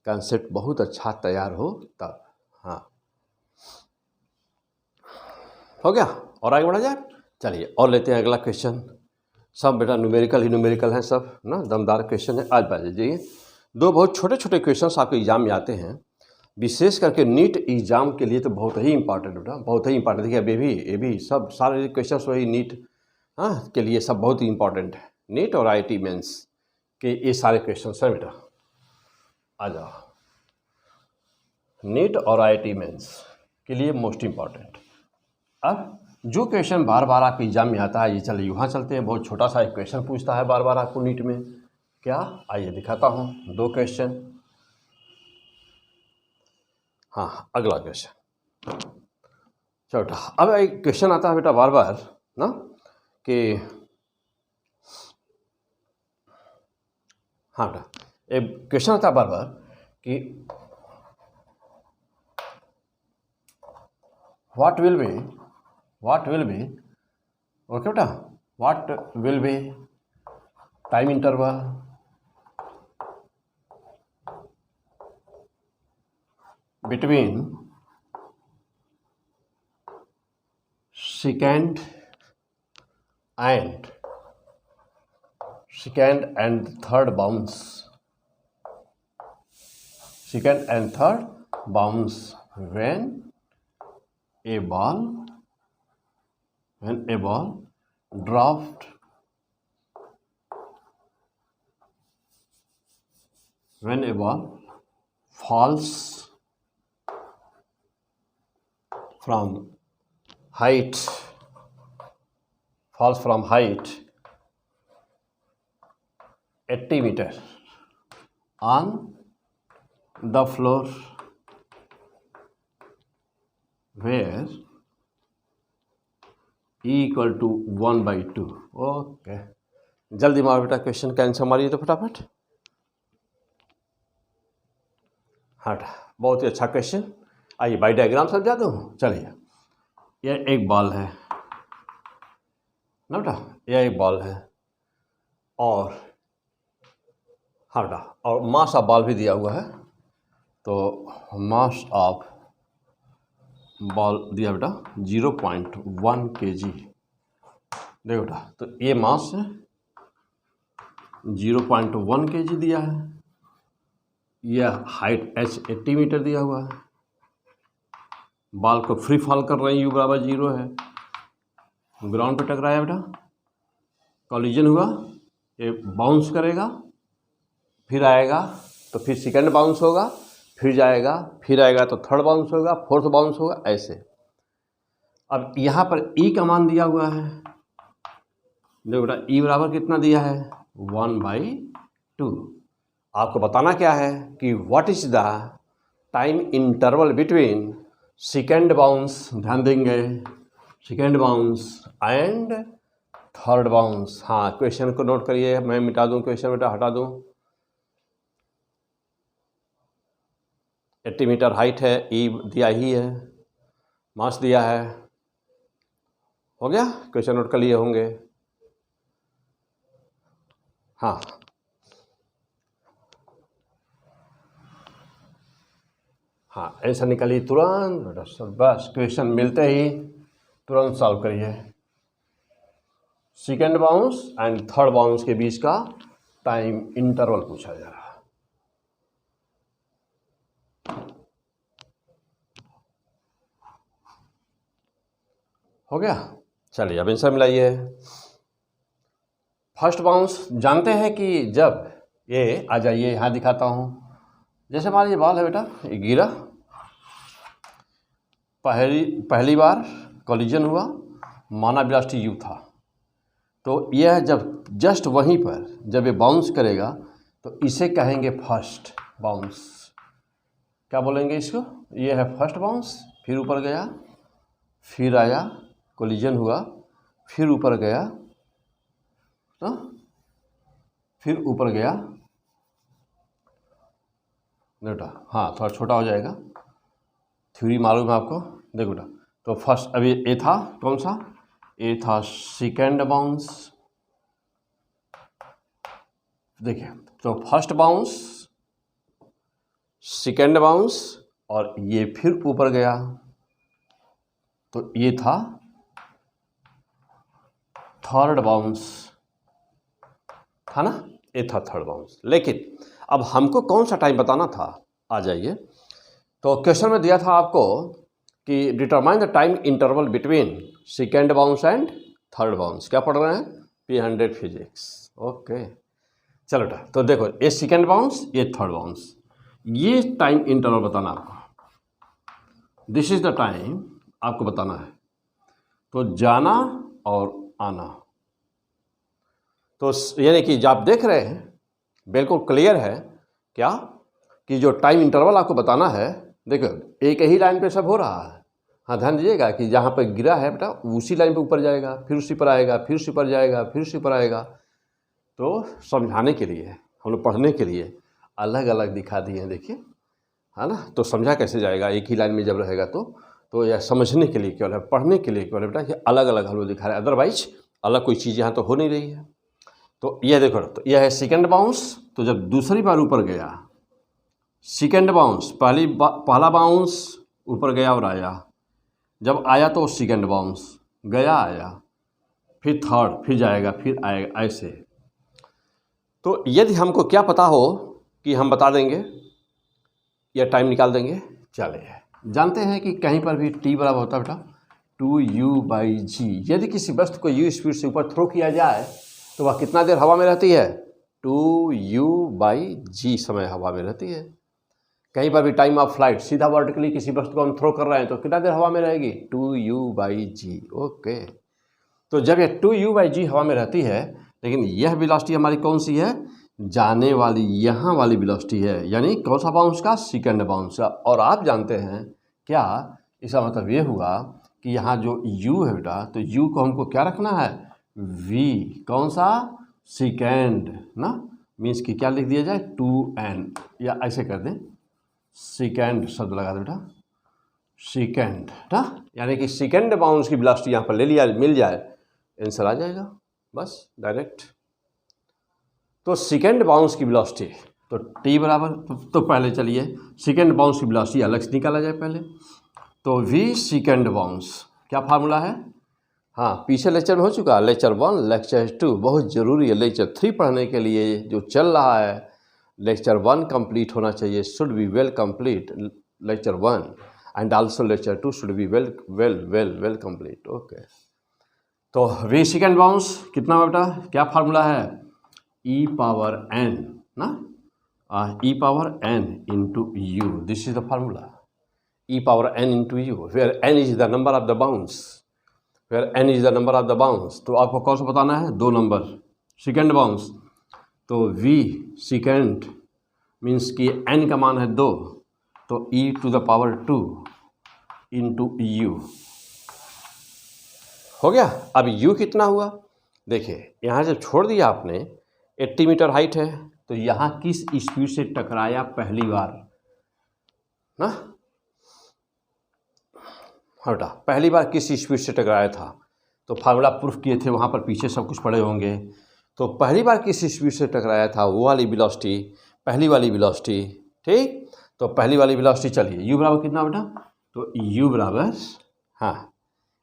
कंसेप्ट बहुत अच्छा तैयार हो तब। हाँ हो गया, और आगे बढ़ा जाए। चलिए और लेते हैं अगला क्वेश्चन। सब बेटा न्यूमेरिकल ही न्यूमेरिकल हैं सब ना, दमदार क्वेश्चन है। आज बात जाइए, दो बहुत छोटे छोटे क्वेश्चंस आपके एग्जाम में आते हैं, विशेष करके नीट एग्जाम के लिए तो बहुत ही इंपॉर्टेंट बेटा, बहुत ही इंपॉर्टेंट। देखिए ये भी सब सारे क्वेश्चंस वही नीट हाँ के लिए सब बहुत ही इंपॉर्टेंट है। नीट और IIT मेंस के ये सारे क्वेश्चंस हैं बेटा। आ जाओ, नीट और IIT मेंस के लिए मोस्ट इम्पॉर्टेंट। अब जो क्वेश्चन बार बार आपके एग्जाम में आता है, ये चलिए वहाँ चलते हैं। बहुत छोटा सा एक क्वेश्चन पूछता है बार बार आपको नीट में, क्या, आइए दिखाता हूँ दो क्वेश्चन। हाँ अगला क्वेश्चन, चलो बेटा अब एक क्वेश्चन आता है बेटा बार बार ना कि हाँ बेटा एक क्वेश्चन आता है बार बार कि what will be ओके बेटा, what will be time interval between second and third bounce, second and third bounce when a ball dropped when a ball falls from height 80 meters on the floor where E equal to 1/2। Okay जल्दी मारो बेटा, question का answer मारिए तो फटाफट। हाँ बहुत ही अच्छा क्वेश्चन, आइए बाई डायग्राम समझा दूँ। चलिए यह एक बॉल है ना बेटा, यह एक बॉल है और हाँ बेटा और मास ऑफ बॉल भी दिया हुआ है, तो मास ऑफ बॉल दिया बेटा 0.1 kg। देखो बेटा तो ये मास है 0.1 kg दिया है, यह हाइट h 80 मीटर दिया हुआ है, बॉल को फ्री फॉल कर रहे हैं, u बराबर 0 है, ग्राउंड पे टकराया बेटा, कॉलिजन हुआ, ये बाउंस करेगा, फिर आएगा तो फिर सेकंड बाउंस होगा, फिर जाएगा, फिर आएगा तो थर्ड बाउंस होगा, फोर्थ बाउंस होगा, ऐसे। अब यहाँ पर E का मान दिया हुआ है, देखो बेटा E बराबर कितना दिया है 1/2। आपको बताना क्या है कि what is the time interval between second bounce, ध्यान देंगे second bounce and third bounce. हाँ क्वेश्चन को नोट करिए, मैं मिटा दूं क्वेश्चन बेटा, हटा दूं। 80 मीटर हाइट है, ई दिया ही है, मास दिया है, हो गया, क्वेश्चन नोट कर लिए होंगे। हाँ हाँ आंसर निकालिए तुरंत बेटा सर, बस क्वेश्चन मिलते ही तुरंत सॉल्व करिए। Second bounce and third bounce के बीच का टाइम इंटरवल पूछा जा रहा है। हो गया, चलिए अब आंसर मिलाइए। फर्स्ट बाउंस जानते हैं कि जब ये आ जाइए, यहाँ दिखाता हूँ, जैसे हमारा ये बॉल है बेटा, ये गिरा, पहली बार कॉलिजन हुआ, माना वेलोसिटी यू था, तो यह जब जस्ट वहीं पर जब ये बाउंस करेगा तो इसे कहेंगे फर्स्ट बाउंस। क्या बोलेंगे इसको? ये है फर्स्ट बाउंस, फिर ऊपर गया, फिर आया, कॉलिजन हुआ, फिर ऊपर गया, तो फिर ऊपर गया बेटा, हाँ थोड़ा छोटा हो जाएगा, थ्योरी मालूम है आपको। देखो बेटा, तो फर्स्ट अभी ए था, कौन सा? ए था सेकेंड बाउंस। देखिए, तो फर्स्ट बाउंस, सेकेंड बाउंस, और ये फिर ऊपर गया, तो ये था थर्ड बाउंस, था ना? ये था थर्ड बाउंस। लेकिन अब हमको कौन सा टाइम बताना था, आ जाइए। तो क्वेश्चन में दिया था आपको कि determine the time interval between second bounce and third bounce. क्या पढ़ रहे हैं? P100 physics. ओके, चलो बेटा, तो देखो ये सेकेंड बाउंस, ये थर्ड बाउंस, ये टाइम इंटरवल बताना आपको। दिस इज द टाइम आपको बताना है। तो जाना और आना, तो यानी कि जब आप देख रहे हैं बिल्कुल क्लियर है क्या कि जो टाइम इंटरवल आपको बताना है, देखो एक ही लाइन पे सब हो रहा है। हाँ ध्यान दीजिएगा कि जहाँ पे गिरा है बेटा उसी लाइन पे ऊपर जाएगा, फिर उसी पर आएगा, फिर उसी पर जाएगा, फिर उसी पर आएगा। तो समझाने के लिए, हम लोग पढ़ने के लिए अलग अलग दिखा दिए हैं, देखिए, है ना? तो समझा कैसे जाएगा एक ही लाइन में जब रहेगा तो यह समझने के लिए केवल है, पढ़ने के लिए केवल है बेटा, कि अलग अलग हम लोग दिखा रहे हैं, अदरवाइज अलग कोई चीज़ यहाँ तो हो नहीं रही है। तो यह देखो, तो यह है सेकेंड बाउंस। तो जब दूसरी बार ऊपर गया, सेकेंड बाउंस, पहला बाउंस ऊपर गया और आया, जब आया तो सेकेंड बाउंस गया, आया, फिर थर्ड, फिर जाएगा, फिर आएगा, ऐसे। तो यदि हमको क्या पता हो कि हम बता देंगे या टाइम निकाल देंगे। चलिए, जानते हैं कि कहीं पर भी टी बराबर होता है बेटा 2u/g। यदि किसी वस्तु को u स्पीड से ऊपर थ्रो किया जाए तो वह कितना देर हवा में रहती है? 2u/g समय हवा में रहती है। कहीं पर भी टाइम ऑफ फ्लाइट, सीधा वर्टिकली किसी वस्तु को हम थ्रो कर रहे हैं तो कितना देर हवा में रहेगी? 2u/g। ओके, तो जब यह 2u/g हवा में रहती है, लेकिन यह वेलोसिटी हमारी कौन सी है? जाने वाली, यहाँ वाली वेलोसिटी है, यानी कौन सा बाउंस का? सेकेंड बाउंस का। और आप जानते हैं क्या, इसका मतलब ये हुआ कि यहाँ जो u है बेटा, तो u को हमको क्या रखना है? v। कौन सा? सेकेंड ना, मीन्स कि क्या लिख दिया जाए? 2n, या ऐसे कर दें, सेकेंड शब्द लगा दो बेटा, सेकेंड ना, यानी कि सेकेंड बाउंस की वेलोसिटी यहाँ पर ले लिया, मिल जाए, आंसर आ जाएगा बस डायरेक्ट। तो सेकेंड बाउंस की वेलोसिटी, तो t बराबर, तो पहले चलिए सेकेंड बाउंस की वेलोसिटी अलग से निकाला जाए पहले। तो v सेकेंड बाउंस, क्या फार्मूला है? हाँ, पीछे लेक्चर में हो चुका, लेक्चर 1, लेक्चर 2 बहुत ज़रूरी है। लेक्चर 3 पढ़ने के लिए जो चल रहा है, लेक्चर 1 कंप्लीट होना चाहिए, should be well complete lecture 1, and also lecture 2 should be well complete. Okay, तो v सेकेंड बाउंस कितना बेटा? क्या फार्मूला है? e⁻n ना, e⁻n into u, this is the formula, e⁻n into u, where n is the number of the bounce, where n is the number of the bounce। तो आपको कौन सा बताना है? 2 नंबर, सेकेंड बाउंस। तो v second means कि n का मान है 2, तो e⁻2 into u हो गया। अब u कितना हुआ? देखिए, यहाँ जब छोड़ दिया आपने, 80 मीटर हाइट है, तो यहाँ किस स्पीड से टकराया पहली बार ना? हाँ बेटा, पहली बार किस स्पीड से टकराया था? तो फार्मूला प्रूफ किए थे, वहाँ पर पीछे सब कुछ पढ़े होंगे। तो पहली बार किस स्पीड से टकराया था, वो वाली वेलोसिटी, पहली वाली वेलोसिटी, ठीक। तो पहली वाली वेलोसिटी चलिए, u बराबर कितना बेटा, तो u बराबर, हाँ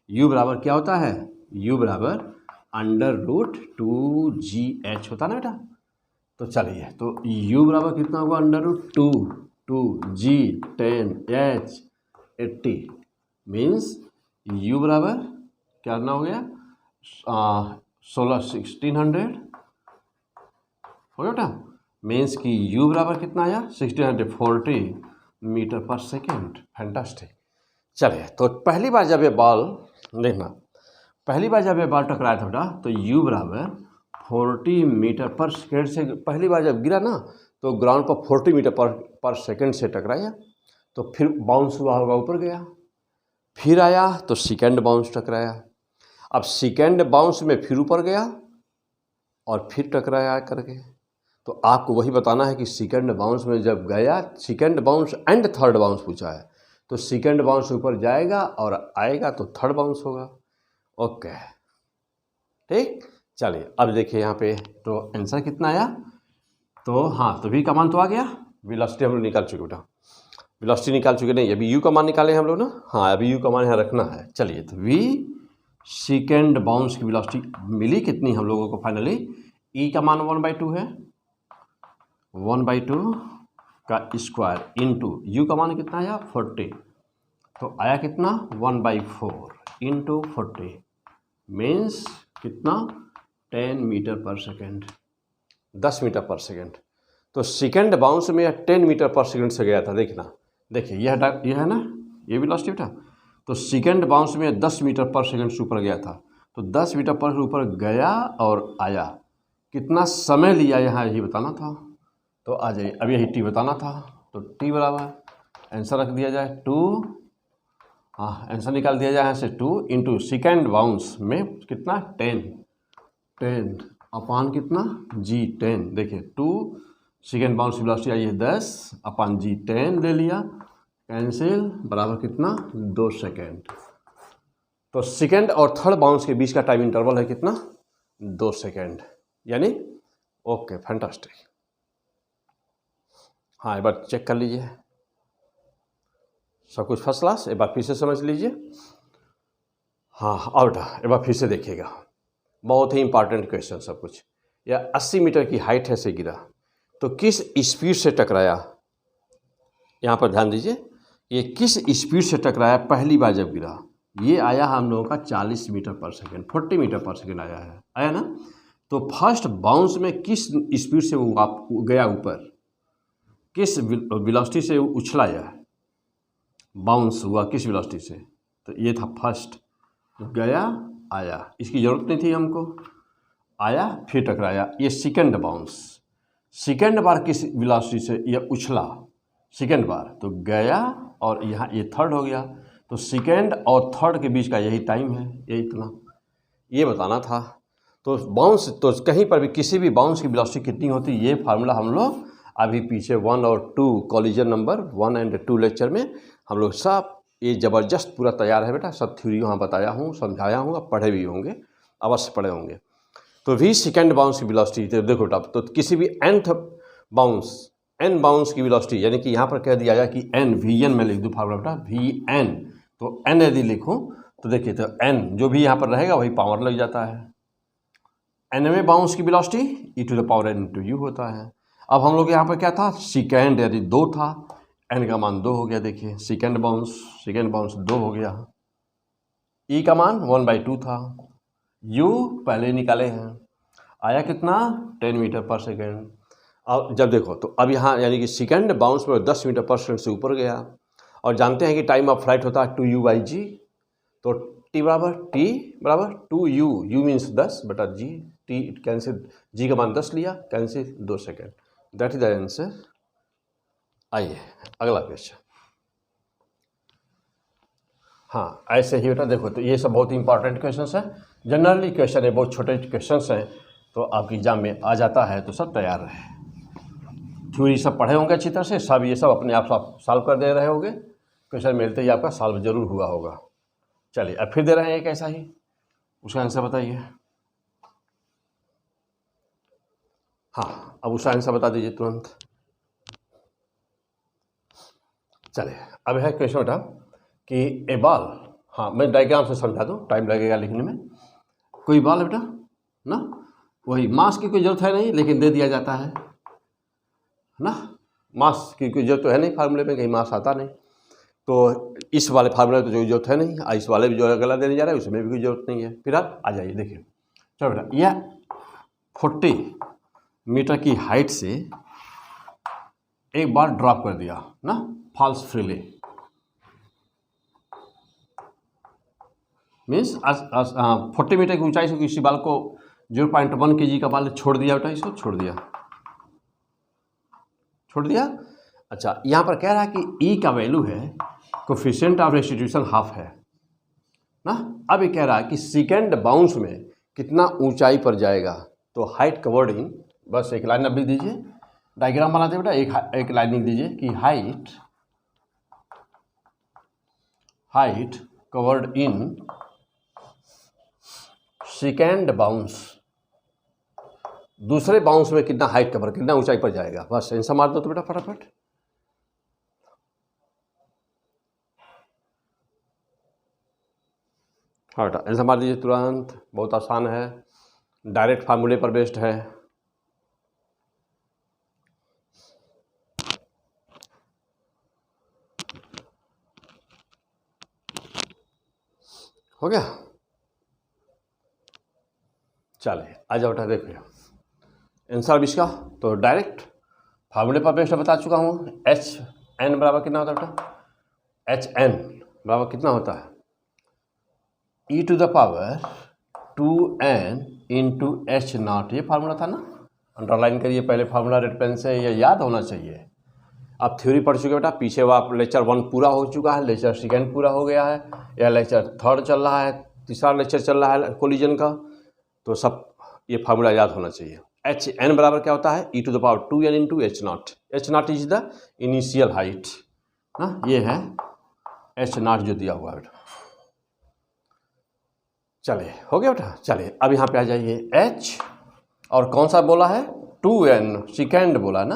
u बराबर क्या होता है, u बराबर √2gh होता है ना बेटा। तो चलिए, तो u बराबर कितना होगा, √2g10h80 मीन्स u बराबर क्या करना हो गया, 1600 हो गया बेटा। मीन्स कि u बराबर कितना आया, 1640 मीटर पर सेकेंड। फैंटास्टिक। चलिए, तो पहली बार जब ये बॉल देखना, पहली बार जब ये बॉल टकराया था बेटा, तो u बराबर 40 मीटर पर सेकेंड से पहली बार जब गिरा ना, तो ग्राउंड पर 40 मीटर पर सेकेंड से टकराया, तो फिर बाउंस हुआ होगा, ऊपर गया, फिर आया तो सेकेंड बाउंस टकराया, अब सेकेंड बाउंस में फिर ऊपर गया और फिर टकराया करके। तो आपको वही बताना है कि सेकेंड बाउंस में जब गया, second bounce and third bounce पूछा है, तो सेकेंड बाउंस ऊपर जाएगा और आएगा तो थर्ड बाउंस होगा। ओके, ठीक। चलिए, अब देखिए यहाँ पे तो आंसर कितना आया, तो हाँ, तो v का मान तो आ गया, वेलोसिटी हम लोग निकाल चुके बेटा, वेलोसिटी निकाल चुके नहीं, अभी u का मान निकाले हम लोग ना, हाँ अभी u का मान यहाँ रखना है। चलिए, तो v सेकेंड बाउंस की वेलोसिटी मिली कितनी हम लोगों को फाइनली, e का मान 1/2 है, 1/2 का स्क्वायर इंटू u का मान कितना आया 40, तो आया कितना 1/4 इंटू 40 मीन्स कितना 10 metre per second, 10 metre per second. तो सेकेंड बाउंस में 10 मीटर पर सेकेंड से गया था, देखना, देखिए यह है ना, ये वेलोसिटी था। तो सेकेंड बाउंस में 10 मीटर पर सेकेंड से ऊपर गया था, तो 10 मीटर पर ऊपर गया और आया, कितना समय लिया यहाँ यही बताना था। तो आ जाइए, अब यही t बताना था, तो t बराबर आंसर रख दिया जाए 2, हाँ आंसर निकाल दिया जाए यहाँ से 2 इंटू सेकेंड बाउंस में कितना 10 अपान कितना g10, देखिए 2 सेकेंड बाउंस वेलोसिटी आई है 10 अपान g10 ले लिया, कैंसिल, बराबर कितना 2 सेकेंड। तो सेकेंड और थर्ड बाउंस के बीच का टाइम इंटरवल है कितना 2 सेकेंड, यानी ओके फैंटास्टिक। हाँ एक बार चेक कर लीजिए, सब कुछ फर्स्ट क्लास, एक बार फिर से समझ लीजिए। हाँ आउट, एक बार फिर से देखिएगा, बहुत ही इंपॉर्टेंट क्वेश्चन सब कुछ। यह 80 मीटर की हाइट है से गिरा, तो किस स्पीड से टकराया, यहाँ पर ध्यान दीजिए, ये किस स्पीड से टकराया पहली बार जब गिरा, ये आया हम लोगों का 40 metre per second, 40 metre per second आया है, आया ना। तो फर्स्ट बाउंस में किस स्पीड से वो गया ऊपर, किस वेलोसिटी से उछला, यह बाउंस हुआ किस वेलोसिटी से, तो ये था फर्स्ट, गया आया, इसकी ज़रूरत नहीं थी हमको, आया फिर टकराया। ये सेकेंड बाउंस, सेकेंड बार किस वेलोसिटी से यह उछला, सेकेंड बार, तो गया और यहाँ ये थर्ड हो गया, तो सेकेंड और थर्ड के बीच का यही टाइम है, ये इतना, ये बताना था। तो बाउंस, तो कहीं पर भी किसी भी बाउंस की वेलोसिटी कितनी होती है, ये फार्मूला हम लोग अभी पीछे 1 और 2 कॉलिजन नंबर 1 एंड 2 लेक्चर में हम लोग सब ये ज़बरदस्त पूरा तैयार है बेटा, सब थ्योरी वहाँ बताया हूँ, समझाया हूँ, अब पढ़े भी होंगे, अवश्य पढ़े होंगे। तो भी सेकेंड बाउंस की वेलोसिटी, तो देखो बेटा, तो किसी भी nth बाउंस, n बाउंस की वेलोसिटी, यानी कि यहाँ पर कह दिया जाए कि n vn में लिख दूँ फार्मूला बेटा vn, तो n यदि लिखूँ तो देखिए, तो n जो भी यहाँ पर रहेगा वही पावर लग जाता है, nवें बाउंस की वेलोसिटी e⁻n × u होता है। अब हम लोग यहाँ पर क्या था, सेकेंड यदि 2 था, n का मान 2 हो गया, देखिए सेकेंड बाउंस 2 हो गया, e का मान 1/2 था, u पहले निकाले हैं, आया कितना 10 मीटर पर सेकेंड। अब जब देखो, तो अब यहाँ यानी कि सेकेंड बाउंस में 10 मीटर पर सेकेंड से ऊपर गया, और जानते हैं कि टाइम ऑफ फ्लाइट होता है 2u/g, तो t बराबर 2u, u मीन्स 10 बटा g, t कैंसिल, g का मान 10 लिया, cancel 2 second, that is the answer. आइए अगला क्वेश्चन। हाँ ऐसे ही बेटा देखो, तो ये सब बहुत ही इंपॉर्टेंट क्वेश्चन है, जनरली क्वेश्चन है, बहुत छोटे क्वेश्चन हैं, तो आपकी एग्जाम में आ जाता है, तो सब तैयार रहे, थ्योरी सब पढ़े होंगे अच्छी तरह से, सब ये सब अपने आप सॉल्व कर दे रहे होंगे, क्वेश्चन मिलते ही आपका सॉल्व जरूर हुआ होगा। चलिए अब फिर दे रहे हैं एक ऐसा ही, उसका आंसर बताइए। हाँ अब उसका आंसर बता दीजिए तुरंत। चलिए अब है क्वेश्चन बेटा कि ए बॉल, हाँ मैं डायग्राम से समझा दूँ, टाइम लगेगा लिखने में। कोई बॉल है बेटा ना, वही मास की कोई ज़रूरत है नहीं लेकिन दे दिया जाता है ना, मास की कोई ज़रूरत तो है नहीं, फार्मूले में कहीं मास आता नहीं, तो इस वाले फार्मूले तो जो ज़रूरत है नहीं, इस वाले भी जो अगला देने जा रहा है उसमें भी कोई ज़रूरत नहीं है। फिर आप आ जाइए, देखिए चलो बेटा, यह 40 मीटर की हाइट से एक बार ड्रॉप कर दिया ना, फॉल्स फ्रीली, मीन्स 40 मीटर की ऊंचाई से किसी बाल को 0.1 kg का बाल छोड़ दिया बेटा, इसको छोड़ दिया। अच्छा, यहाँ पर कह रहा है कि E का वैल्यू है, कोफिशिएंट ऑफ रेस्टिट्यूशन हाफ है ना। अब ये कह रहा है कि सेकेंड बाउंस में कितना ऊंचाई पर जाएगा, तो हाइट कवर्ड इन, बस एक लाइन अब लिख दीजिए, डायग्राम बनाते बेटा, एक लाइन लिख दीजिए कि height covered in second bounce, दूसरे बाउंस में कितना हाइट कवर, कितना ऊंचाई पर जाएगा, बस आंसर मार दो तो बेटा फटाफट। हाँ बेटा आंसर मार दीजिए तुरंत, बहुत आसान है, डायरेक्ट फार्मूले पर बेस्ड है। हो गया, चलिए आ जाओ बेटा, देखिए आंसर इसका तो डायरेक्ट फार्मूले पर बेस्ड बता चुका हूँ। एच एन बराबर कितना होता है बेटा, एच एन बराबर कितना होता है, E to the power 2n into H naught, ये फार्मूला था ना, अंडरलाइन करिए पहले फार्मूला रेड पेन से, ये याद होना चाहिए। अब थ्योरी पढ़ चुके बेटा, पीछे वो लेक्चर 1 पूरा हो चुका है, लेक्चर 2 पूरा हो गया है, या लेक्चर 3 चल रहा है, तीसरा लेक्चर चल रहा है कोलिजन का, तो सब ये फार्मूला याद होना चाहिए। एच एन बराबर क्या होता है, E to the power 2n into H naught, H naught is the initial height ना, ये है एच नॉट जो दिया हुआ है बेटा। चलिए हो गया बेटा, चलिए अब यहाँ पे आ जाइए, एच और कौन सा बोला है, 2n सेकेंड बोला ना,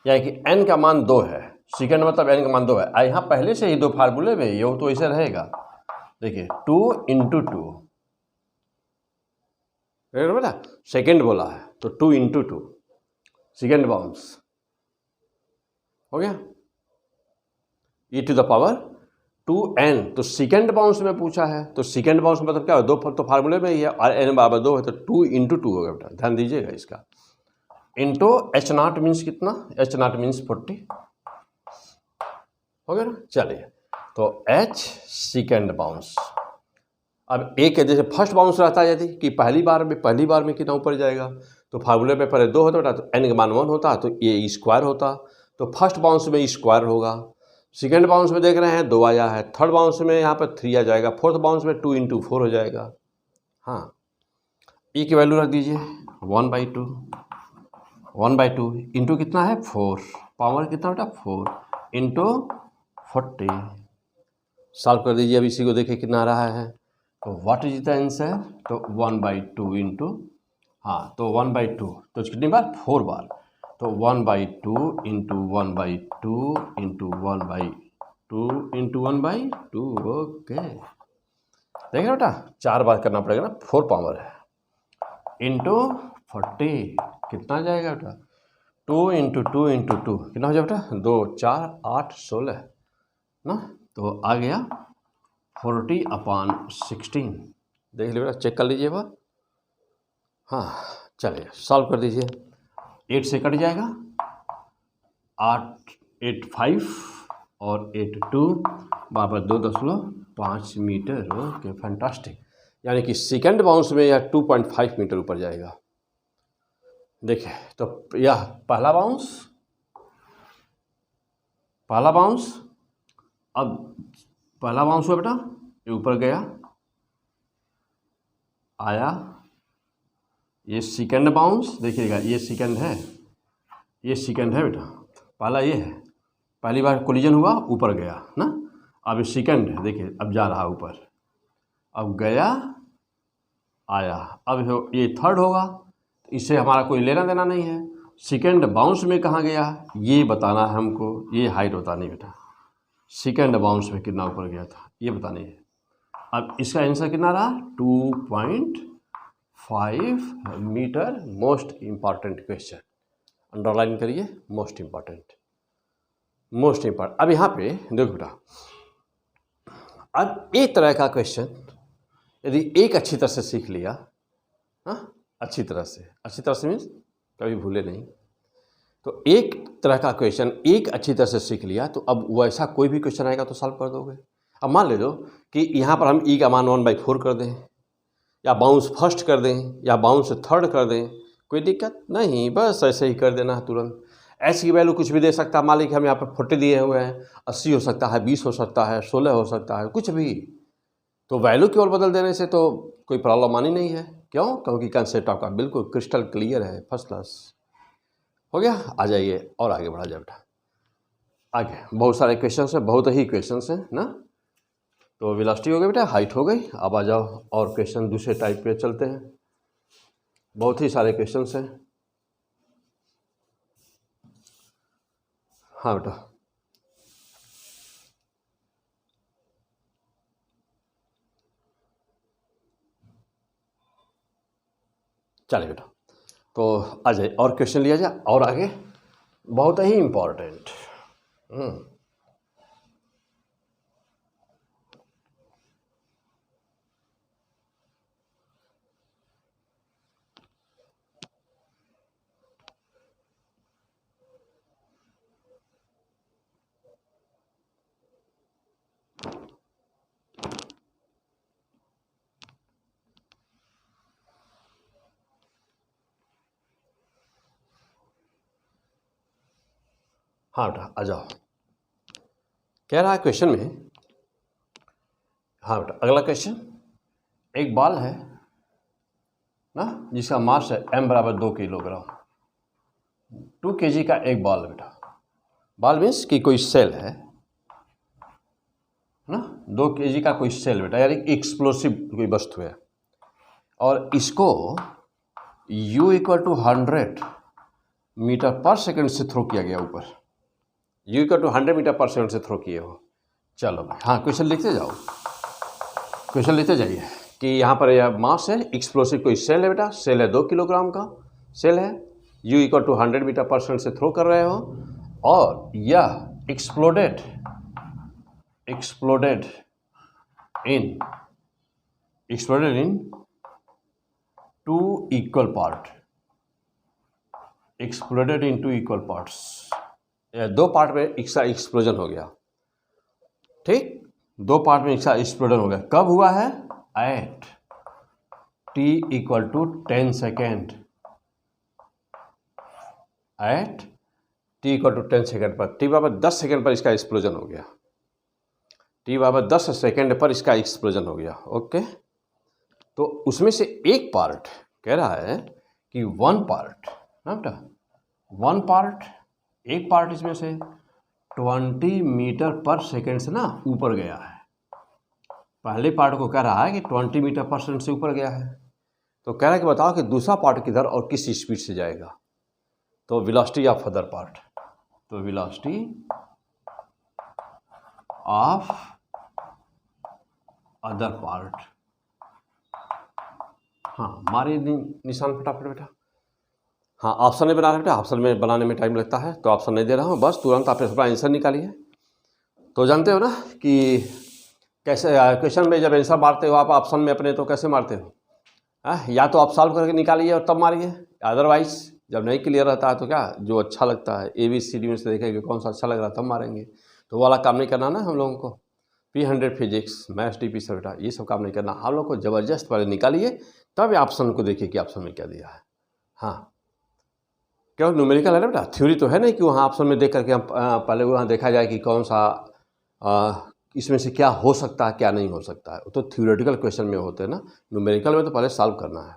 यानी कि n का मान 2 है, सेकेंड मतलब n का मान 2 है। यहाँ पहले से ही 2 फार्मूले में ये तो ऐसे रहेगा, देखिए 2 इंटू 2 बेटा, सेकेंड बोला है तो 2 इंटू 2 सेकेंड बाउंस हो गया, ई टू द पावर 2n, तो सेकेंड बाउंस में पूछा है, तो सेकेंड बाउंस मतलब क्या है, 2 तो फार्मूले में ही है, और n बराबर 2 है, तो 2 इंटू 2 हो गया बेटा, ध्यान दीजिएगा इसका, इंटू एच नॉट मीन्स कितना, एच नॉट मीन्स 40 हो गया ना। चलिए तो h सेकेंड बाउंस, अब एक जैसे फर्स्ट बाउंस रहता है, यदि कि पहली बार में कितना ऊपर जाएगा, तो फार्मूले में पहले 2 होता बेटा, तो n का मान 1 होता, तो ये स्क्वायर होता, तो फर्स्ट बाउंस में स्क्वायर होगा, सेकेंड बाउंस में देख रहे हैं 2 आया है, थर्ड बाउंस में यहाँ पर 3 आ जाएगा, फोर्थ बाउंस में 2 इंटू 4 हो जाएगा। हाँ, ई की वैल्यू रख दीजिए 1/2 इंटू कितना है 4, पावर कितना बेटा 4 इंटू 40, सॉल्व कर दीजिए। अब इसी को देखिए कितना आ रहा है, तो व्हाट इज द आंसर, तो 1/2 इंटू, हाँ तो 1/2 तो कितनी बार 4 बार, तो 1/2 इंटू 1/2 इंटू 1/2 इंटू 1/2, ओके, देखिए बेटा 4 बार करना पड़ेगा ना, 4 पावर है, इंटू 40 कितना जाएगा बेटा, 2 इंटू 2 इंटू 2 कितना हो जाएगा बेटा, 2 4 8 16 ना, तो आ गया 40/16, देख लीजिए बेटा, चेक कर लीजिए वह। हाँ चलिए सॉल्व कर दीजिए, 8 से कट जाएगा, 8 8 5 और 8 2 बराबर 2.5 मीटर, ओके फैंटास्टिक, यानी कि सेकेंड बाउंस में यह 2.5 मीटर ऊपर जाएगा। देखिए तो यह पहला बाउंस, अब पहला बाउंस हुआ बेटा, ये ऊपर गया आया, ये सेकेंड बाउंस, देखिएगा ये सेकेंड है बेटा, पहला ये है, पहली बार कोलिजन हुआ ऊपर गया ना, अब ये सेकेंड है, देखिए अब जा रहा ऊपर, अब गया आया, अब ये थर्ड होगा, इससे हमारा कोई लेना देना नहीं है, सेकेंड बाउंस में कहाँ गया ये बताना है हमको, ये हाइट बतानी बेटा, सेकेंड बाउंस में कितना ऊपर गया था ये बतानी है। अब इसका आंसर कितना रहा 2.5 metre. Most important question, underline करिए, मोस्ट इम्पॉर्टेंट। अब यहाँ पे देखो बेटा, अब एक तरह का क्वेश्चन यदि एक अच्छी तरह से सीख लिया, हाँ अच्छी तरह से मीन्स कभी भूले नहीं, तो एक तरह का क्वेश्चन एक अच्छी तरह से सीख लिया तो अब वैसा कोई भी क्वेश्चन आएगा तो सॉल्व कर दोगे। अब मान ले लो कि यहाँ पर हम ई का मान 1/4 कर दें, या बाउंस फर्स्ट कर दें, या बाउंस थर्ड कर दें, कोई दिक्कत नहीं, बस ऐसे ही कर देना है तुरंत। ऐसी की वैल्यू कुछ भी दे सकता है, मान लीजिए कि हम यहाँ पर 40 दिए हुए हैं, 80 हो सकता है, 20 हो सकता है, 16 हो सकता है, कुछ भी। तो वैल्यू केवल बदल देने से तो कोई प्रॉब्लम आनी नहीं है। क्यों? क्योंकि कंसेप्ट आपका बिल्कुल क्रिस्टल क्लियर है, फर्स्ट क्लास। हो गया? आ जाइए और आगे बढ़ा जाए बेटा। आगे बहुत सारे क्वेश्चन हैं, बहुत ही क्वेश्चन हैं ना। तो वेलोसिटी हो गई बेटा, हाइट हो गई। अब आ जाओ और क्वेश्चन दूसरे टाइप पे चलते हैं। बहुत ही सारे क्वेश्चन हैं। हाँ बेटा, चलिए बेटा, तो आ जाए और क्वेश्चन लिया जाए और आगे। बहुत ही इम्पोर्टेंट। हाँ बेटा आ जाओ। कह रहा है क्वेश्चन में, हाँ बेटा अगला क्वेश्चन, एक बॉल है ना जिसका मास है m बराबर 2 किलोग्राम। 2 kg का एक बॉल है बेटा। बॉल मीन्स कि कोई सेल है ना, 2 kg का कोई सेल बेटा, यानी एक्सप्लोसिव कोई वस्तु है। और इसको u = 100 मीटर पर सेकंड से थ्रो किया गया ऊपर। u = 100 मीटर पर सेकंड से थ्रो किए हो। चलो भाई, हाँ क्वेश्चन लिखते जाओ, क्वेश्चन लिखते जाइए कि यहाँ पर यह मास है, एक्सप्लोसिव कोई सेल है बेटा, सेल है 2 किलोग्राम का सेल है, u = 100 मीटर पर सेकंड से थ्रो कर रहे हो, और यह exploded in 2 equal part, exploded in 2 equal parts. दो पार्ट में इसका एक्सप्लोजन हो गया, ठीक, 2 पार्ट में इसका एक्सप्लोजन हो गया। कब हुआ है? At t = 10 second, at t = 10 second पर, t बराबर 10 सेकेंड पर इसका एक्सप्लोजन हो गया, t बराबर 10 सेकेंड पर इसका एक्सप्लोजन हो गया। ओके, तो उसमें से एक पार्ट कह रहा है कि 1 पार्ट ना बेटा, 1 पार्ट, एक पार्ट इसमें से 20 मीटर पर सेकेंड से ना ऊपर गया है। पहले पार्ट को कह रहा है कि 20 मीटर पर सेकेंड से ऊपर गया है, तो कह रहा है कि बताओ कि दूसरा पार्ट किधर और किस स्पीड से जाएगा। तो वेलोसिटी ऑफ अदर पार्ट, तो वेलोसिटी ऑफ अदर पार्ट, हाँ मारे निशान फटाफट बेटा। हाँ ऑप्शन नहीं बना रहे बेटा, ऑप्शन में बनाने में टाइम लगता है, तो ऑप्शन नहीं दे रहा हूँ, बस तुरंत आप अपना आंसर निकालिए। तो जानते हो ना कि कैसे क्वेश्चन में जब आंसर मारते हो आप ऑप्शन में अपने, तो कैसे मारते हो? या तो आप सॉल्व करके निकालिए और तब मारिए, अदरवाइज जब नहीं क्लियर रहता है तो क्या, जो अच्छा लगता है ABCD में से देखेंगे कौन सा अच्छा लग रहा है तब मारेंगे। तो वो वाला काम नहीं करना ना हम लोगों को। P100 फिजिक्स, मैथ्स DP से बेटा ये सब काम नहीं करना, हम लोग को ज़बरदस्त पहले निकालिए, तब ऑप्शन को देखिए कि ऑप्शन में क्या दिया है। हाँ क्यों, न्यूमेरिकल है ना बेटा, थ्योरी तो है नहीं कि वहाँ ऑप्शन में देख करके हम पहले वहाँ देखा जाए कि कौन सा इसमें से क्या हो सकता है क्या नहीं हो सकता है। वो तो थ्योरेटिकल क्वेश्चन में होते हैं ना, न्यूमेरिकल में तो पहले सॉल्व करना है।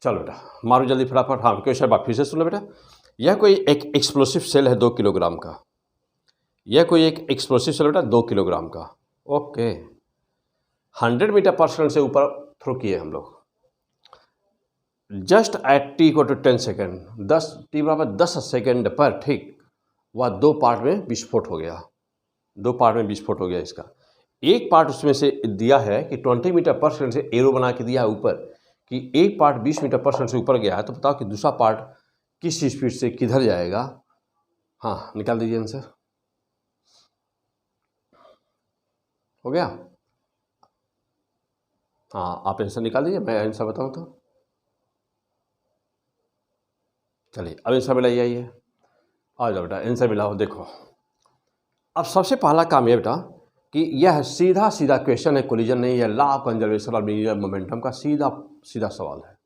चलो बेटा मारो जल्दी फटाफट। हाँ क्वेश्चन बात फिर से सुन लो बेटा। यह कोई एक एक्सप्लोसिव सेल है 2 किलोग्राम का, यह कोई एक एक्सप्लोसिव सेल बेटा 2 किलोग्राम का। ओके, 100 मीटर पर सेकंड से ऊपर थ्रो किए हम लोग, just at t = 10 second, 10 t बराबर 10 सेकेंड पर, ठीक, वह 2 पार्ट में विस्फोट हो गया। 2 पार्ट में विस्फोट हो गया इसका। एक पार्ट उसमें से दिया है कि 20 मीटर पर सेकंड से एरो बना के दिया है ऊपर कि एक पार्ट 20 मीटर पर सेकंड से ऊपर गया है, तो बताओ कि दूसरा पार्ट किस स्पीड से किधर जाएगा। हाँ, निकाल दीजिए आंसर। हो गया? हाँ, आप आंसर निकाल दीजिए, मैं आंसर बताऊँ तो। चलिए अब आंसर मिलाइए, आइए आ जाओ बेटा, आंसर मिलाओ। देखो अब सबसे पहला काम ये बेटा कि यह सीधा सीधा क्वेश्चन है, कोलिजन नहीं है, law of conservation of linear momentum का सीधा सीधा सवाल है।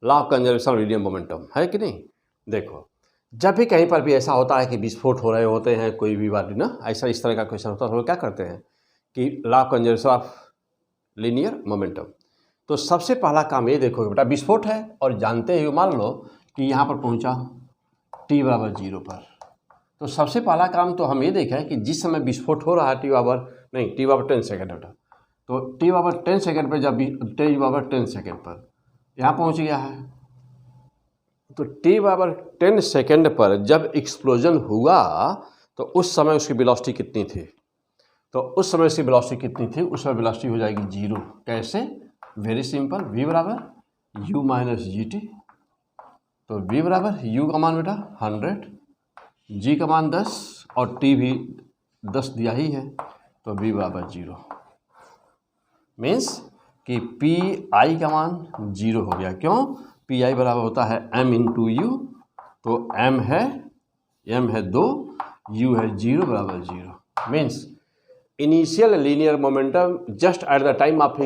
Law of conservation of linear momentum है कि नहीं। देखो जब भी कहीं पर भी ऐसा होता है कि विस्फोट हो रहे होते हैं, कोई भी बात ना, ऐसा इस तरह का क्वेश्चन होता है, तो लोग क्या करते हैं कि law of conservation of linear momentum. तो सबसे पहला काम ये देखो बेटा, विस्फोट है और जानते ही मान लो कि यहाँ पर पहुँचा t बराबर 0 पर। तो सबसे पहला काम तो हम ये देखें कि जिस समय विस्फोट हो रहा है t बराबर 10 सेकेंड बेटा, तो t बराबर 10 सेकेंड पर, जब t बराबर 10 सेकेंड पर यहाँ पहुँच गया है, तो t बराबर 10 सेकेंड पर जब एक्सप्लोजन हुआ तो उस समय उसकी वेलोसिटी कितनी थी। तो उस समय उसकी वेलोसिटी कितनी थी, उस समय वेलोसिटी हो जाएगी 0। कैसे? वेरी सिंपल, v बराबर u माइनस जी टी। तो v बराबर u का मान बेटा 100, g का मान 10 और t भी 10 दिया ही है, तो v बराबर 0। मीन्स कि पी आई का मान 0 हो गया। क्यों? पी आई बराबर होता है m इंटू यू, तो m है 2, u है 0 बराबर 0। Means initial linear momentum just at the time of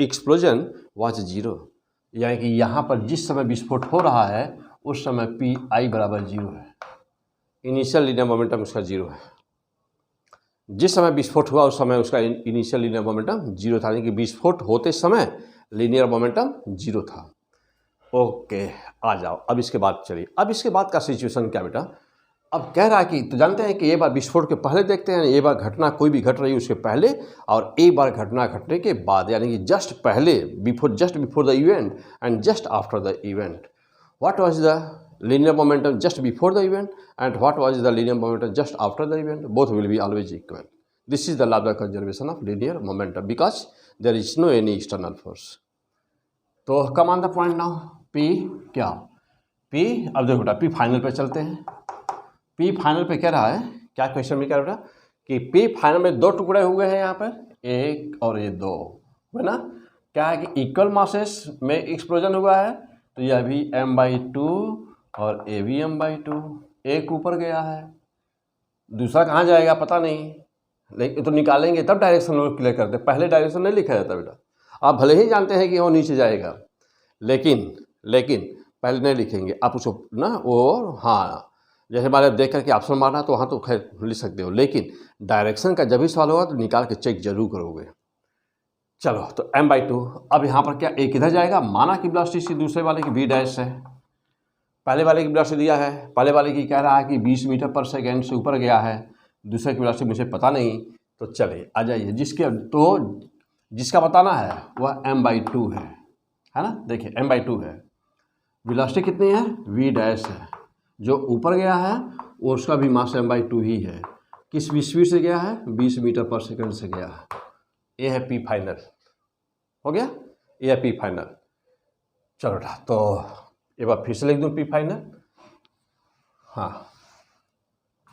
explosion was 0, यानी कि यहाँ पर जिस समय विस्फोट हो रहा है उस समय पी आई बराबर 0 है। इनिशियल लीनियर मोमेंटम उसका 0 है। जिस समय विस्फोट हुआ उस समय उसका इनिशियल लीनियर मोमेंटम 0 था, यानी कि विस्फोट होते समय लीनियर मोमेंटम 0 था। ओके, आ जाओ अब इसके बाद चलिए, अब इसके बाद का सिचुएशन क्या बेटा। अब कह रहा है कि तो जानते हैं कि ये बार विस्फोट के पहले देखते हैं, ये बार घटना कोई भी घट रही है उसके पहले, और एक बार घटना घटने के बाद, यानी कि जस्ट पहले, just before the event and just after the event. What was the linear momentum just before the event and what was the linear momentum just after the event? Both will be always equal. This is the law of conservation of linear momentum because there is no any external force. तो come on the point now, P क्या? P, अब देखो बेटा P final पे चलते हैं। P final पे क्या रहा है, क्या क्वेश्चन में क्या बेटा कि P फाइनल में 2 टुकड़े हुए हैं यहाँ पर, एक और ये 2 है ना। क्या है कि इक्वल मासेस में एक्सप्लोजन हुआ है, तो यह भी m/2 और ए भी m/2। एक ऊपर गया है, दूसरा कहाँ जाएगा पता नहीं, लेकिन तो निकालेंगे तब डायरेक्शन लोग क्लियर करते, पहले डायरेक्शन नहीं लिखा जाता बेटा। आप भले ही जानते हैं कि वो नीचे जाएगा, लेकिन पहले नहीं लिखेंगे आप उसको ना, वो हाँ जैसे मान देख करके ऑप्शन मारना तो वहाँ तो खैर लिख सकते हो, लेकिन डायरेक्शन का जब भी सवाल होगा तो निकाल के चेक जरूर करोगे। चलो तो m/2, अब यहाँ पर क्या एक इधर जाएगा, माना कि वेलोसिटी दूसरे वाले की v डैश है, पहले वाले की वेलोसिटी दिया है, पहले वाले की कह रहा है कि 20 मीटर पर सेकेंड से ऊपर गया है, दूसरे की वेलोसिटी मुझे पता नहीं। तो चलिए आ जाइए, जिसका बताना है वह m/2 है ना। देखिए m/2 है, वेलोसिटी कितनी है, v डैश है, जो ऊपर गया है वो उसका भी मास m/2 ही है। किस स्पीड से गया है, 20 मीटर पर सेकेंड से गया है। ये है P फाइनल, हो गया, ये है P फाइनल। चलो तो एक बार फिर से लिख दूँ P फाइनल। हाँ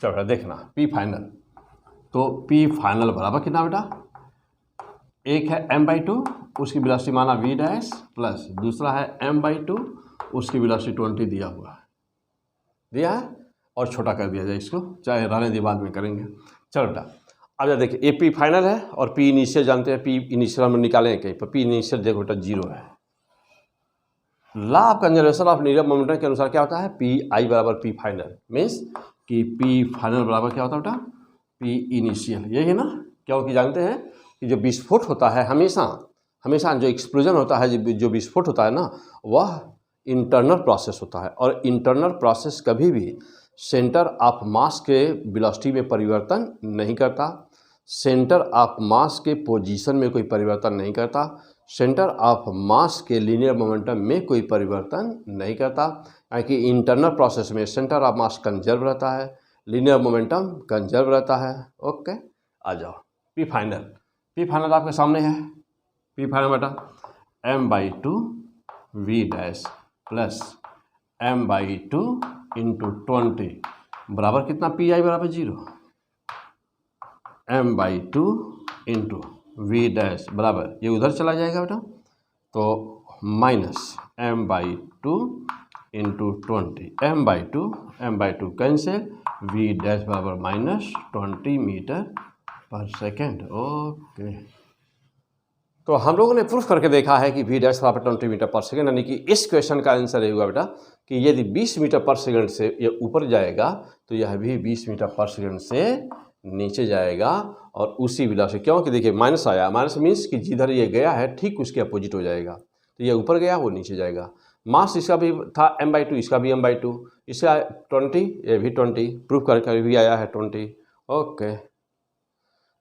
चलो देखना P फाइनल, तो P फाइनल बराबर कितना बेटा, एक है m/2 उसकी वेलोसिटी माना v डैश, प्लस दूसरा है m/2 उसकी वेलोसिटी 20 दिया है और छोटा कर दिया जाए इसको, चाहे रहने दे बाद में करेंगे। चलो बेटा अब जरा देखिए, ये P फाइनल है और P इनिशियल जानते हैं, P इनिशियल हम निकालेंगे कहीं पर, P इनिशियल देखो बेटा 0 है। Law of conservation of linear momentum के अनुसार क्या होता है, पी आई बराबर पी फाइनल, मीन्स कि पी फाइनल बराबर क्या होता है बेटा, पी इनिशियल। यही है ना, क्योंकि जानते हैं कि जो विस्फोट होता है हमेशा जो एक्सप्लोजन होता है, जो विस्फोट होता है ना, वह इंटरनल प्रोसेस होता है, और इंटरनल प्रोसेस कभी भी सेंटर ऑफ मास के वेलोसिटी में परिवर्तन नहीं करता, सेंटर ऑफ मास के पोजीशन में कोई परिवर्तन नहीं करता, सेंटर ऑफ मास के लीनियर मोमेंटम में कोई परिवर्तन नहीं करता, क्योंकि इंटरनल प्रोसेस में सेंटर ऑफ मास कंजर्व रहता है, लीनियर मोमेंटम कंजर्व रहता है। ओके, आ जाओ पी फाइनल आपके सामने है। पी फाइनल बेटा m/2 v dash plus m/2 into 20 बराबर कितना, पी आई बराबर 0, m/2 इंटू वी डैश बराबर, ये उधर चला जाएगा बेटा, तो minus m/2 into 20, m/2 cancel, V dash बराबर minus 20 metre per second. Okay, तो हम लोगों ने प्रूफ करके देखा है कि वी डैश बराबर 20 मीटर पर सेकेंड, यानी कि इस क्वेश्चन का आंसर ये हुआ बेटा कि यदि 20 मीटर पर सेकेंड से ये ऊपर जाएगा तो यह भी 20 मीटर पर सेकेंड से नीचे जाएगा और उसी वेलोसिटी, क्योंकि देखिए माइनस आया, माइनस मीन्स कि जिधर ये गया है ठीक उसके अपोजिट हो जाएगा, तो ये ऊपर गया वो नीचे जाएगा। मास इसका भी था m/2, इसका भी m/2, इसका 20, ये भी 20, प्रूफ करके भी आया है 20। ओके,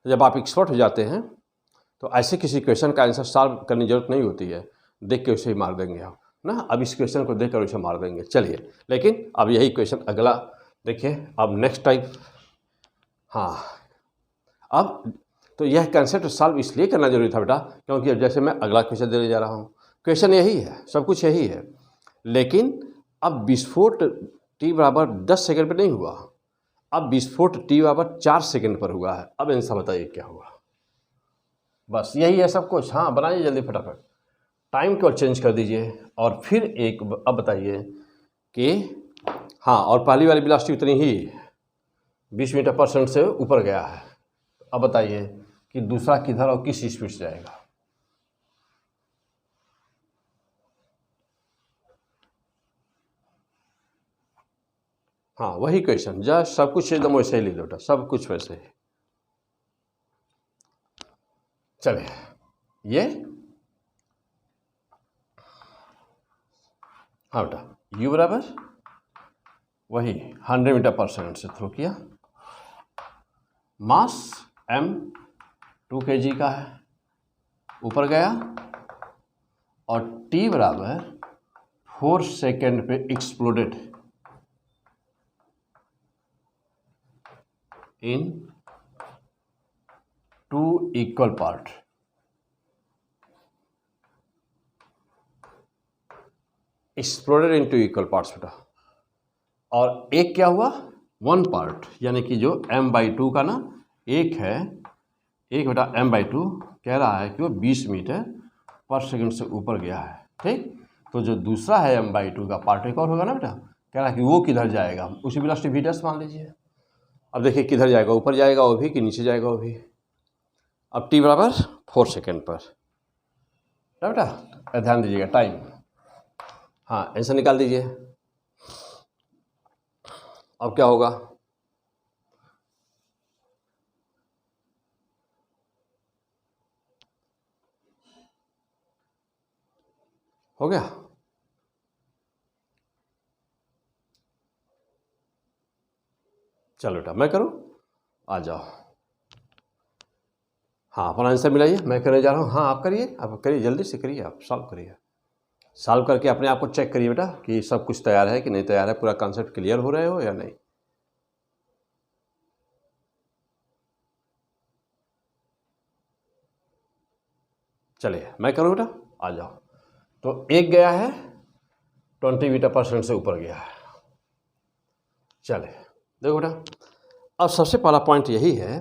जब आप एक्सपर्ट हो जाते हैं तो ऐसे किसी क्वेश्चन का आंसर सॉल्व करने की जरूरत नहीं होती है, देख के उसे ही मार देंगे आप ना। अब इस क्वेश्चन को देख कर उसे मार देंगे। चलिए, लेकिन अब यही क्वेश्चन अगला देखिए, अब नेक्स्ट टाइप। हाँ, अब तो यह कंसेप्ट सॉल्व इसलिए करना जरूरी था बेटा क्योंकि अब जैसे मैं अगला क्वेश्चन देने जा रहा हूँ, क्वेश्चन यही है, सब कुछ यही है, लेकिन अब विस्फोट t बराबर 10 सेकेंड पर नहीं हुआ, अब विस्फोट t बराबर 4 सेकेंड पर हुआ है। अब आंसर बताइए क्या हुआ, बस यही है सब कुछ। हाँ, बनाइए जल्दी फटाफट, टाइम को चेंज कर दीजिए और फिर एक अब बताइए कि हाँ, और पहली वाली वेलोसिटी उतनी ही 20 मीटर पर सेकेंड से ऊपर गया है। अब बताइए कि दूसरा किधर और किस स्पीड से जाएगा। हाँ, वही क्वेश्चन, जस्ट सब कुछ एकदम वैसे ही लिख दो बेटा, सब कुछ वैसे ही। चलिए, ये हाँ बेटा, u बराबर वही 100 मीटर पर सेकेंड से थ्रो किया, मास m 2 kg का है, ऊपर गया और t बराबर 4 सेकेंड पे exploded in 2 equal part. Exploded in 2 equal parts बेटा, और एक क्या हुआ, 1 पार्ट, यानी कि जो m/2 का ना एक है, एक बेटा m/2 कह रहा है कि वो 20 मीटर पर सेकेंड से ऊपर गया है। ठीक, तो जो दूसरा है m/2 का पार्ट एक और होगा ना बेटा, कह रहा है कि वो किधर जाएगा, उसी वेलोसिटी v डैश मान लीजिए। अब देखिए किधर जाएगा, ऊपर जाएगा वो भी कि नीचे जाएगा वो भी। अब t बराबर 4 सेकेंड पर ना बेटा, ध्यान दीजिएगा टाइम। हाँ, ऐसा निकाल दीजिए। अब क्या होगा, हो गया। चलो बेटा मैं करूं, आ जाओ। हाँ, अपना आंसर मिलाइए, मैं करने जा रहा हूँ। हाँ, आप करिए जल्दी से करिए, आप सॉल्व करिए। सॉल्व करके अपने आप को चेक करिए बेटा कि सब कुछ तैयार है कि नहीं तैयार है, पूरा कॉन्सेप्ट क्लियर हो रहे हो या नहीं। चलिए मैं करूँ बेटा, आ जाओ। तो एक गया है 20 मीटर पर सेकेंड से ऊपर गया है। चले देखो बेटा, अब सबसे पहला पॉइंट यही है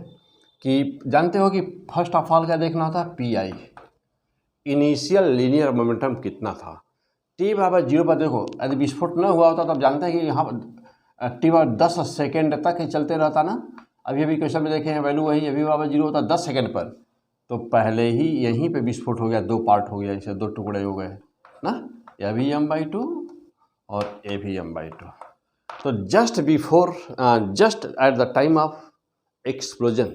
कि जानते हो कि फर्स्ट ऑफ ऑल क्या देखना था, P I, initial linear momentum कितना था। टी बराबर 0 पर देखो, यदि विस्फोट न हुआ होता तो आप जानते हैं कि यहाँ टी बराबर 10 सेकेंड तक ही चलते रहता ना। अभी अभी क्वेश्चन में देखे हैं वैल्यू वही, अभी बराबर 0 होता 10 सेकेंड पर, तो पहले ही यहीं पे विस्फोट हो गया, 2 पार्ट हो गया, इसे 2 टुकड़े हो गए ना, यह भी m/2 और ये भी m/2। तो just before, just at the time of explosion,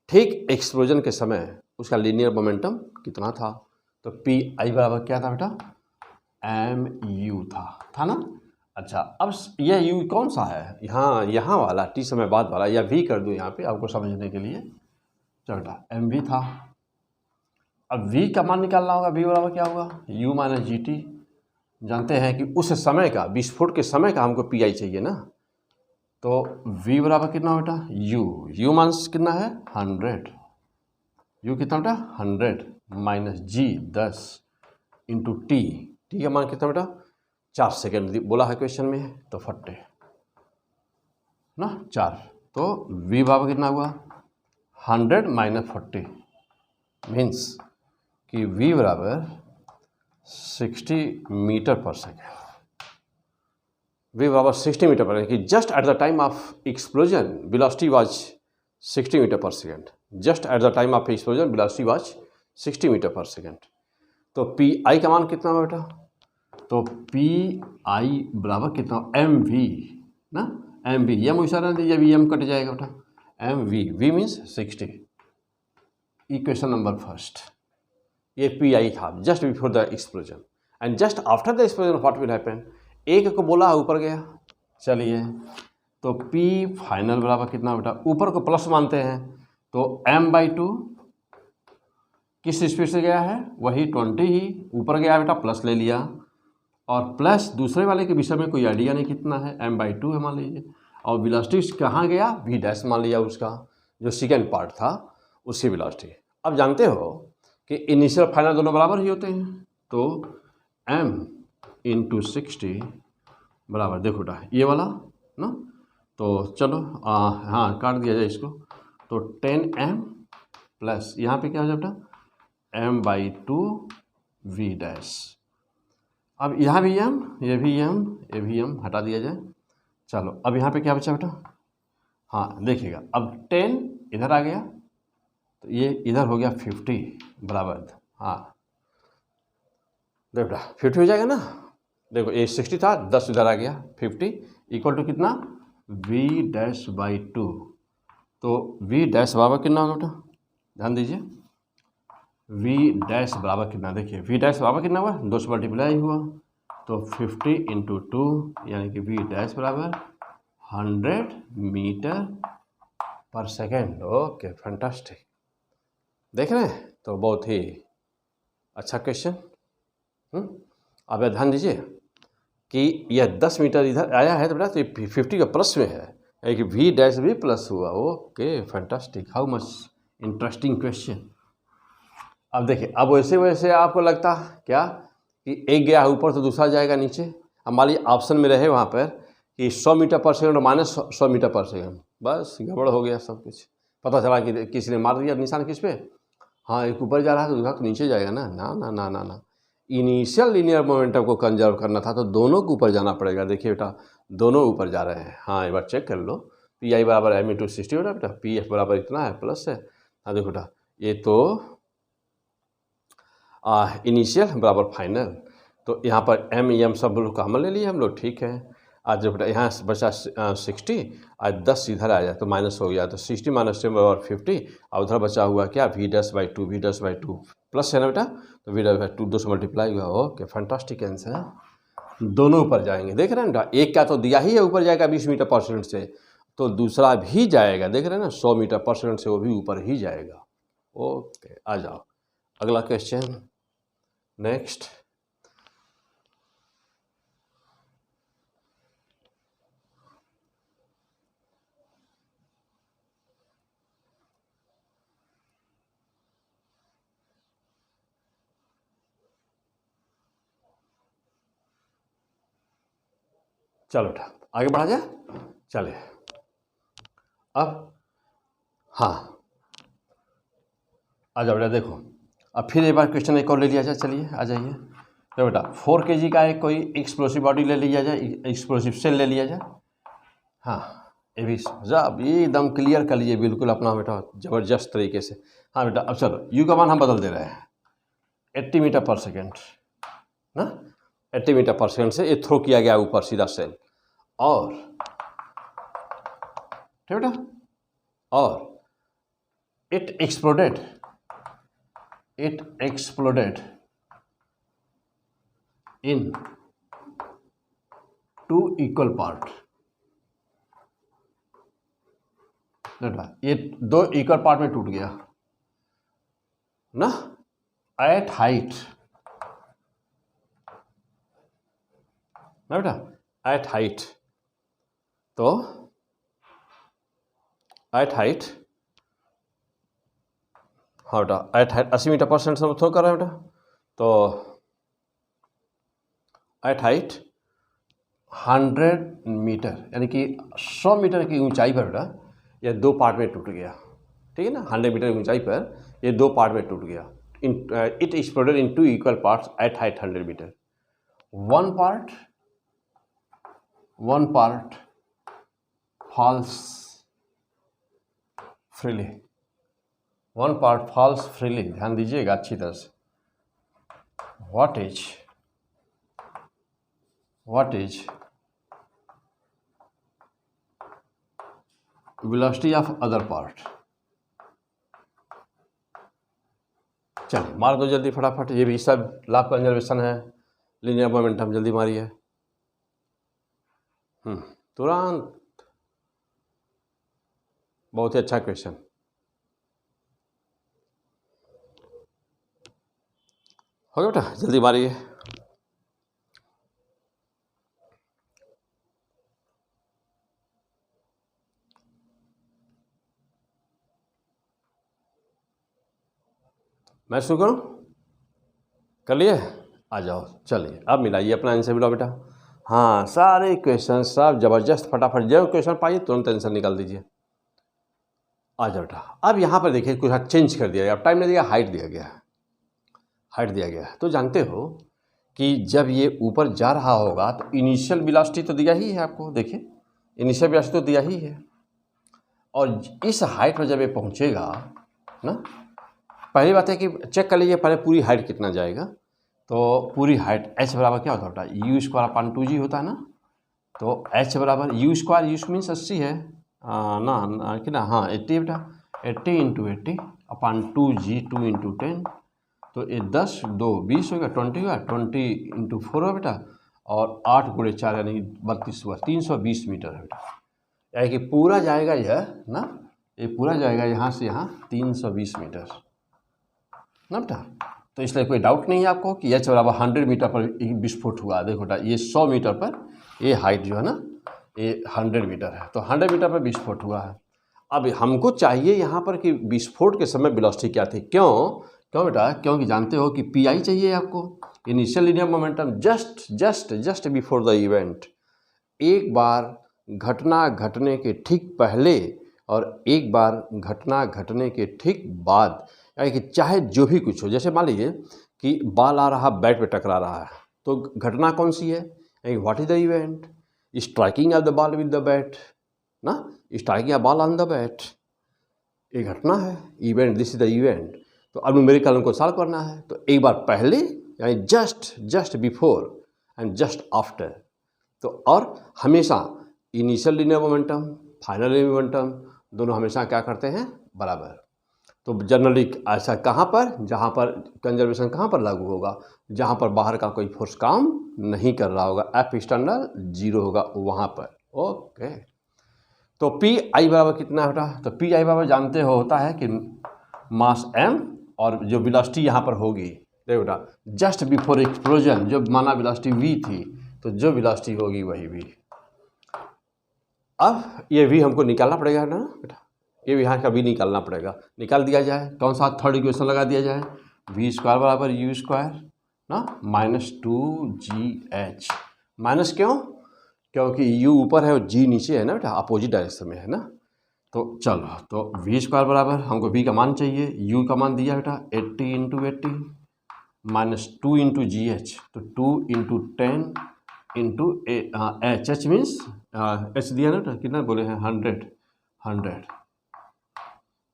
ठीक एक्सप्लोजन के समय उसका लीनियर मोमेंटम कितना था, तो पी आई बराबर क्या था बेटा, mu था ना। अच्छा, अब यह u कौन सा है, यहाँ वाला t समय बाद वाला, या v कर दूँ यहाँ पे आपको समझने के लिए। चलो बेटा mv था, अब v का मान निकालना होगा, v बराबर क्या होगा, u माइनस gt। जानते हैं कि उस समय का, विस्फोट के समय का हमको पी आई चाहिए ना, तो v बराबर कितना बेटा u मान कितना है 100, u कितना बेटा 100 माइनस g 10 इंटू टी का मान कितना बेटा 4 सेकेंड बोला है क्वेश्चन में, तो 40 ना 4, तो v बराबर कितना हुआ 100 माइनस 40 मीन्स कि v बराबर 60 मीटर पर सेकेंड। v बराबर 60 मीटर पर सेकेंड कि just at the time of explosion velocity was 60 metre per second. Just at the time of explosion velocity was 60 metre per second. तो P I का मान कितना बेटा, तो P I बराबर कितना mv ना, mv एम वैसा ना दीजिए, वी एम कट जाएगा बेटा, v means 60। Equation number first, ये पी आई था just before the explosion and just after the explosion what will happen. एक को बोला ऊपर गया, चलिए तो पी फाइनल बराबर कितना बेटा, ऊपर को प्लस मानते हैं तो m/2 किस स्पीड से गया है, वही 20 ही ऊपर गया बेटा, प्लस ले लिया, और प्लस दूसरे वाले के विषय में कोई आइडिया नहीं कितना है, m/2 है मान लीजिए, और वेलोसिटी कहाँ गया v डैश मान लिया, उसका जो सेकेंड पार्ट था उसकी वेलोसिटी। अब जानते हो कि इनिशियल फाइनल दोनों बराबर ही होते हैं, तो m इंटू 60 बराबर देखो बेटा ये वाला ना, तो चलो हाँ काट दिया जाए इसको, तो 10m प्लस यहाँ पे क्या हो जाए बेटा m/2 v डैश। अब यहाँ भी m, ये भी m हटा दिया जाए। चलो अब यहाँ पे क्या बचा बेटा, हाँ देखिएगा अब 10 इधर आ गया तो ये इधर हो गया 50 बराबर, हाँ देखो बेटा 50 हो जाएगा ना, देखो ये 60 था, 10 इधर आ गया, 50 इक्वल टू कितना v डैश बाई 2। तो v डैश बराबर कितना होगा बेटा, ध्यान दीजिए, v डैश बराबर कितना, देखिए v डैश बराबर कितना हुआ, 2 से मल्टीप्लाई हुआ, तो 50 इंटू 2 यानी कि v डैश बराबर 100 metre per second. Okay fantastic, देख रहे हैं, तो बहुत ही अच्छा क्वेश्चन। अब ध्यान दीजिए कि यह 10 मीटर इधर आया है तो बेटा, तो 50 का प्लस में है, एक वी डैश भी प्लस हुआ। Okay fantastic, how much interesting question. अब देखिए, अब वैसे वैसे आपको लगता क्या कि एक गया ऊपर तो दूसरा जाएगा नीचे। अब मान लीजिए ऑप्शन में रहे वहाँ पर कि 100 मीटर पर सेकेंड और माइनस 100 मीटर पर सेकेंड, बस गड़बड़ हो गया सब कुछ। पता चला कि किसी ने मार दिया निशान किस पे, हाँ एक ऊपर जा रहा है तो दूसरा तो नीचे जाएगा ना, ना ना ना ना ना। इनिशियल लीनियर मोमेंटम को कंजर्व करना था तो दोनों को ऊपर जाना पड़ेगा। देखिए बेटा दोनों ऊपर जा रहे हैं, हाँ एक बार चेक कर लो, पी आई बराबर m इंटू 60 बेटा, बेटा पी एफ बराबर इतना है प्लस है, हाँ देखो बेटा ये तो इनिशियल बराबर फाइनल, तो यहाँ पर एम एम सब लोग कॉमन ले लिए हम लोग, ठीक है। आज जब बेटा यहाँ बचा 60, आज 10 इधर आ जाए तो माइनस हो गया, तो 60 माइनस 10 बराबर 50, और उधर बचा हुआ क्या v dash by 2, v dash by 2 plus है ना बेटा, तो v डैश बाई 2 2 से मल्टीप्लाई हुआ। ओके फैंटास्टिक आंसर, दोनों ऊपर जाएंगे। देख रहे हैं बेटा, एक का तो दिया ही है ऊपर जाएगा 20 मीटर पर सेकेंड से, तो दूसरा भी जाएगा, देख रहे हैं ना 100 मीटर पर सेकेंड से वो भी ऊपर ही जाएगा। ओके आ जाओ अगला क्वेश्चन नेक्स्ट। चलो बेटा आगे बढ़ा जाए, चले अब हाँ आ जाओ बेटा, देखो अब फिर एक बार क्वेश्चन एक और ले लिया जाए, चलिए आ जाइए। तो बेटा 4 kg का एक कोई एक्सप्लोसिव बॉडी ले लिया जाए, एक्सप्लोसिव सेल ले लिया जाए, हाँ ये भी अब ये एकदम क्लियर कर लीजिए बिल्कुल अपना बेटा ज़बरदस्त तरीके से। हाँ बेटा अब चलो यू का मान हम बदल दे रहे हैं 80 मीटर पर सेकेंड ना, 80 मीटर पर सेकेंड से ये थ्रो किया गया ऊपर सीधा सेल, और ठीक बेटा, और it exploded in 2 equal part। ये 2 इक्वल पार्ट में टूट गया ना, एट हाइट ना बेटा, एट हाइट। तो एट हाइट, हाँ बेटा एट हाइट 80 मीटर पर सेकंड से थ्रो कर रहा है बेटा, तो एट हाइट 100 मीटर यानी कि 100 मीटर की ऊंचाई पर बेटा ये दो पार्ट में टूट गया, ठीक है ना। 100 मीटर की ऊंचाई पर ये दो पार्ट में टूट गया। It exploded in 2 equal parts at height 100 metre. One part falls freely, one part falls freely, ध्यान दीजिएगा अच्छी तरह से। what is velocity of other part। चलिए मार दो जल्दी फटाफट, ये भी सब लॉ ऑफ कंजर्वेशन है, लीनियर मोमेंटम, जल्दी मारिए तुरंत। बहुत ही अच्छा क्वेश्चन। हो गया बेटा, जल्दी मारिए। मैं शुरू करूँ? कर लिए? आ जाओ, चलिए अब मिलाइए अपना आंसर मिलाओ बेटा। हाँ सारे क्वेश्चन सब जबरदस्त, फटाफट जो क्वेश्चन पाइए तुरंत आंसर निकाल दीजिए। आ जाओ बेटा। अब यहाँ पर देखिए कुछ चेंज कर दिया गया, अब टाइम नहीं दिया, हाइट दिया गया, हाइट दिया गया। तो जानते हो कि जब ये ऊपर जा रहा होगा तो इनिशियल वेलोसिटी तो दिया ही है आपको, देखिए इनिशियल वेलोसिटी तो दिया ही है, और इस हाइट पर जब ये पहुँचेगा ना, पहली बात है कि चेक कर लीजिए पहले पूरी हाइट कितना जाएगा। तो पूरी हाइट h बराबर क्या होता है, यू स्क्वायर अपान 2g होता है ना। तो h बराबर यू स्क्वायर, यू मीन्स 80 है ना कि ना, हाँ 80 बेटा, 80 इंटू 80 अपान 2g, 2 इंटू 10, तो ये 10 2 20 हो गया, 20 हुआ, 20 इंटू 4 हो बेटा, और 8 गुणे 4 यानी 32 हुआ, 320 मीटर है बेटा। यानी कि पूरा जाएगा यह ना, ये पूरा जाएगा यहाँ से यहाँ 320 मीटर ना बेटा। तो इसलिए कोई डाउट नहीं है आपको कि h बराबर 100 मीटर पर विस्फोट हुआ। देखो बेटा ये 100 मीटर पर ये हाइट जो है ना ये 100 मीटर है, तो 100 मीटर पर विस्फोट हुआ है। अब हमको चाहिए यहाँ पर कि विस्फोट के समय वेलोसिटी क्या थी। क्यों बेटा? क्योंकि जानते हो कि पी चाहिए आपको, initial linear momentum just before the event. एक बार घटना घटने के ठीक पहले और एक बार घटना घटने के ठीक बाद, यानी कि चाहे जो भी कुछ हो, जैसे मान लीजिए कि बॉल आ रहा बैट पे टकरा रहा है, तो घटना कौन सी है, यानी what is the event, striking of the ball with the bat ना, striking a ball on the bat, ये घटना है, event, this is the event. तो अब न्यूमेरिकल को सॉल्व करना है, तो एक बार पहले यानी just before and just after. तो और हमेशा initial linear momentum, final linear momentum दोनों हमेशा क्या करते हैं, बराबर। तो जनरली ऐसा कहाँ पर, जहाँ पर कंजर्वेशन कहाँ पर लागू होगा, जहाँ पर बाहर का कोई फोर्स काम नहीं कर रहा होगा, एफ एक्सटर्नल 0 होगा वहाँ पर। ओके, तो पी आई बराबर कितना होता है, तो पी आई बराबर जानते हो होता है कि मास m और जो वेलोसिटी यहाँ पर होगी, देखो बेटा जस्ट बिफोर एक्सप्लोजन जो माना वेलोसिटी v थी, तो जो वेलोसिटी होगी वही v। अब ये v हमको निकालना पड़ेगा ना बेटा, ये यहाँ का v निकालना पड़ेगा, निकाल दिया जाए। कौन सा थर्ड इक्वेशन लगा दिया जाए, v स्क्वायर बराबर u स्क्वायर ना माइनस 2gh। माइनस क्यों? क्योंकि u ऊपर है और g नीचे है ना बेटा, अपोजिट डायरेक्शन में है ना। तो चलो, तो v स्क्वायर बराबर हमको v का मान चाहिए, u का मान दिया बेटा 80 इंटू 80 माइनस 2 इंटू जी एच, तो 2 into 10 into H, H means H दिया ना बेटा, कितना बोले हैं 100।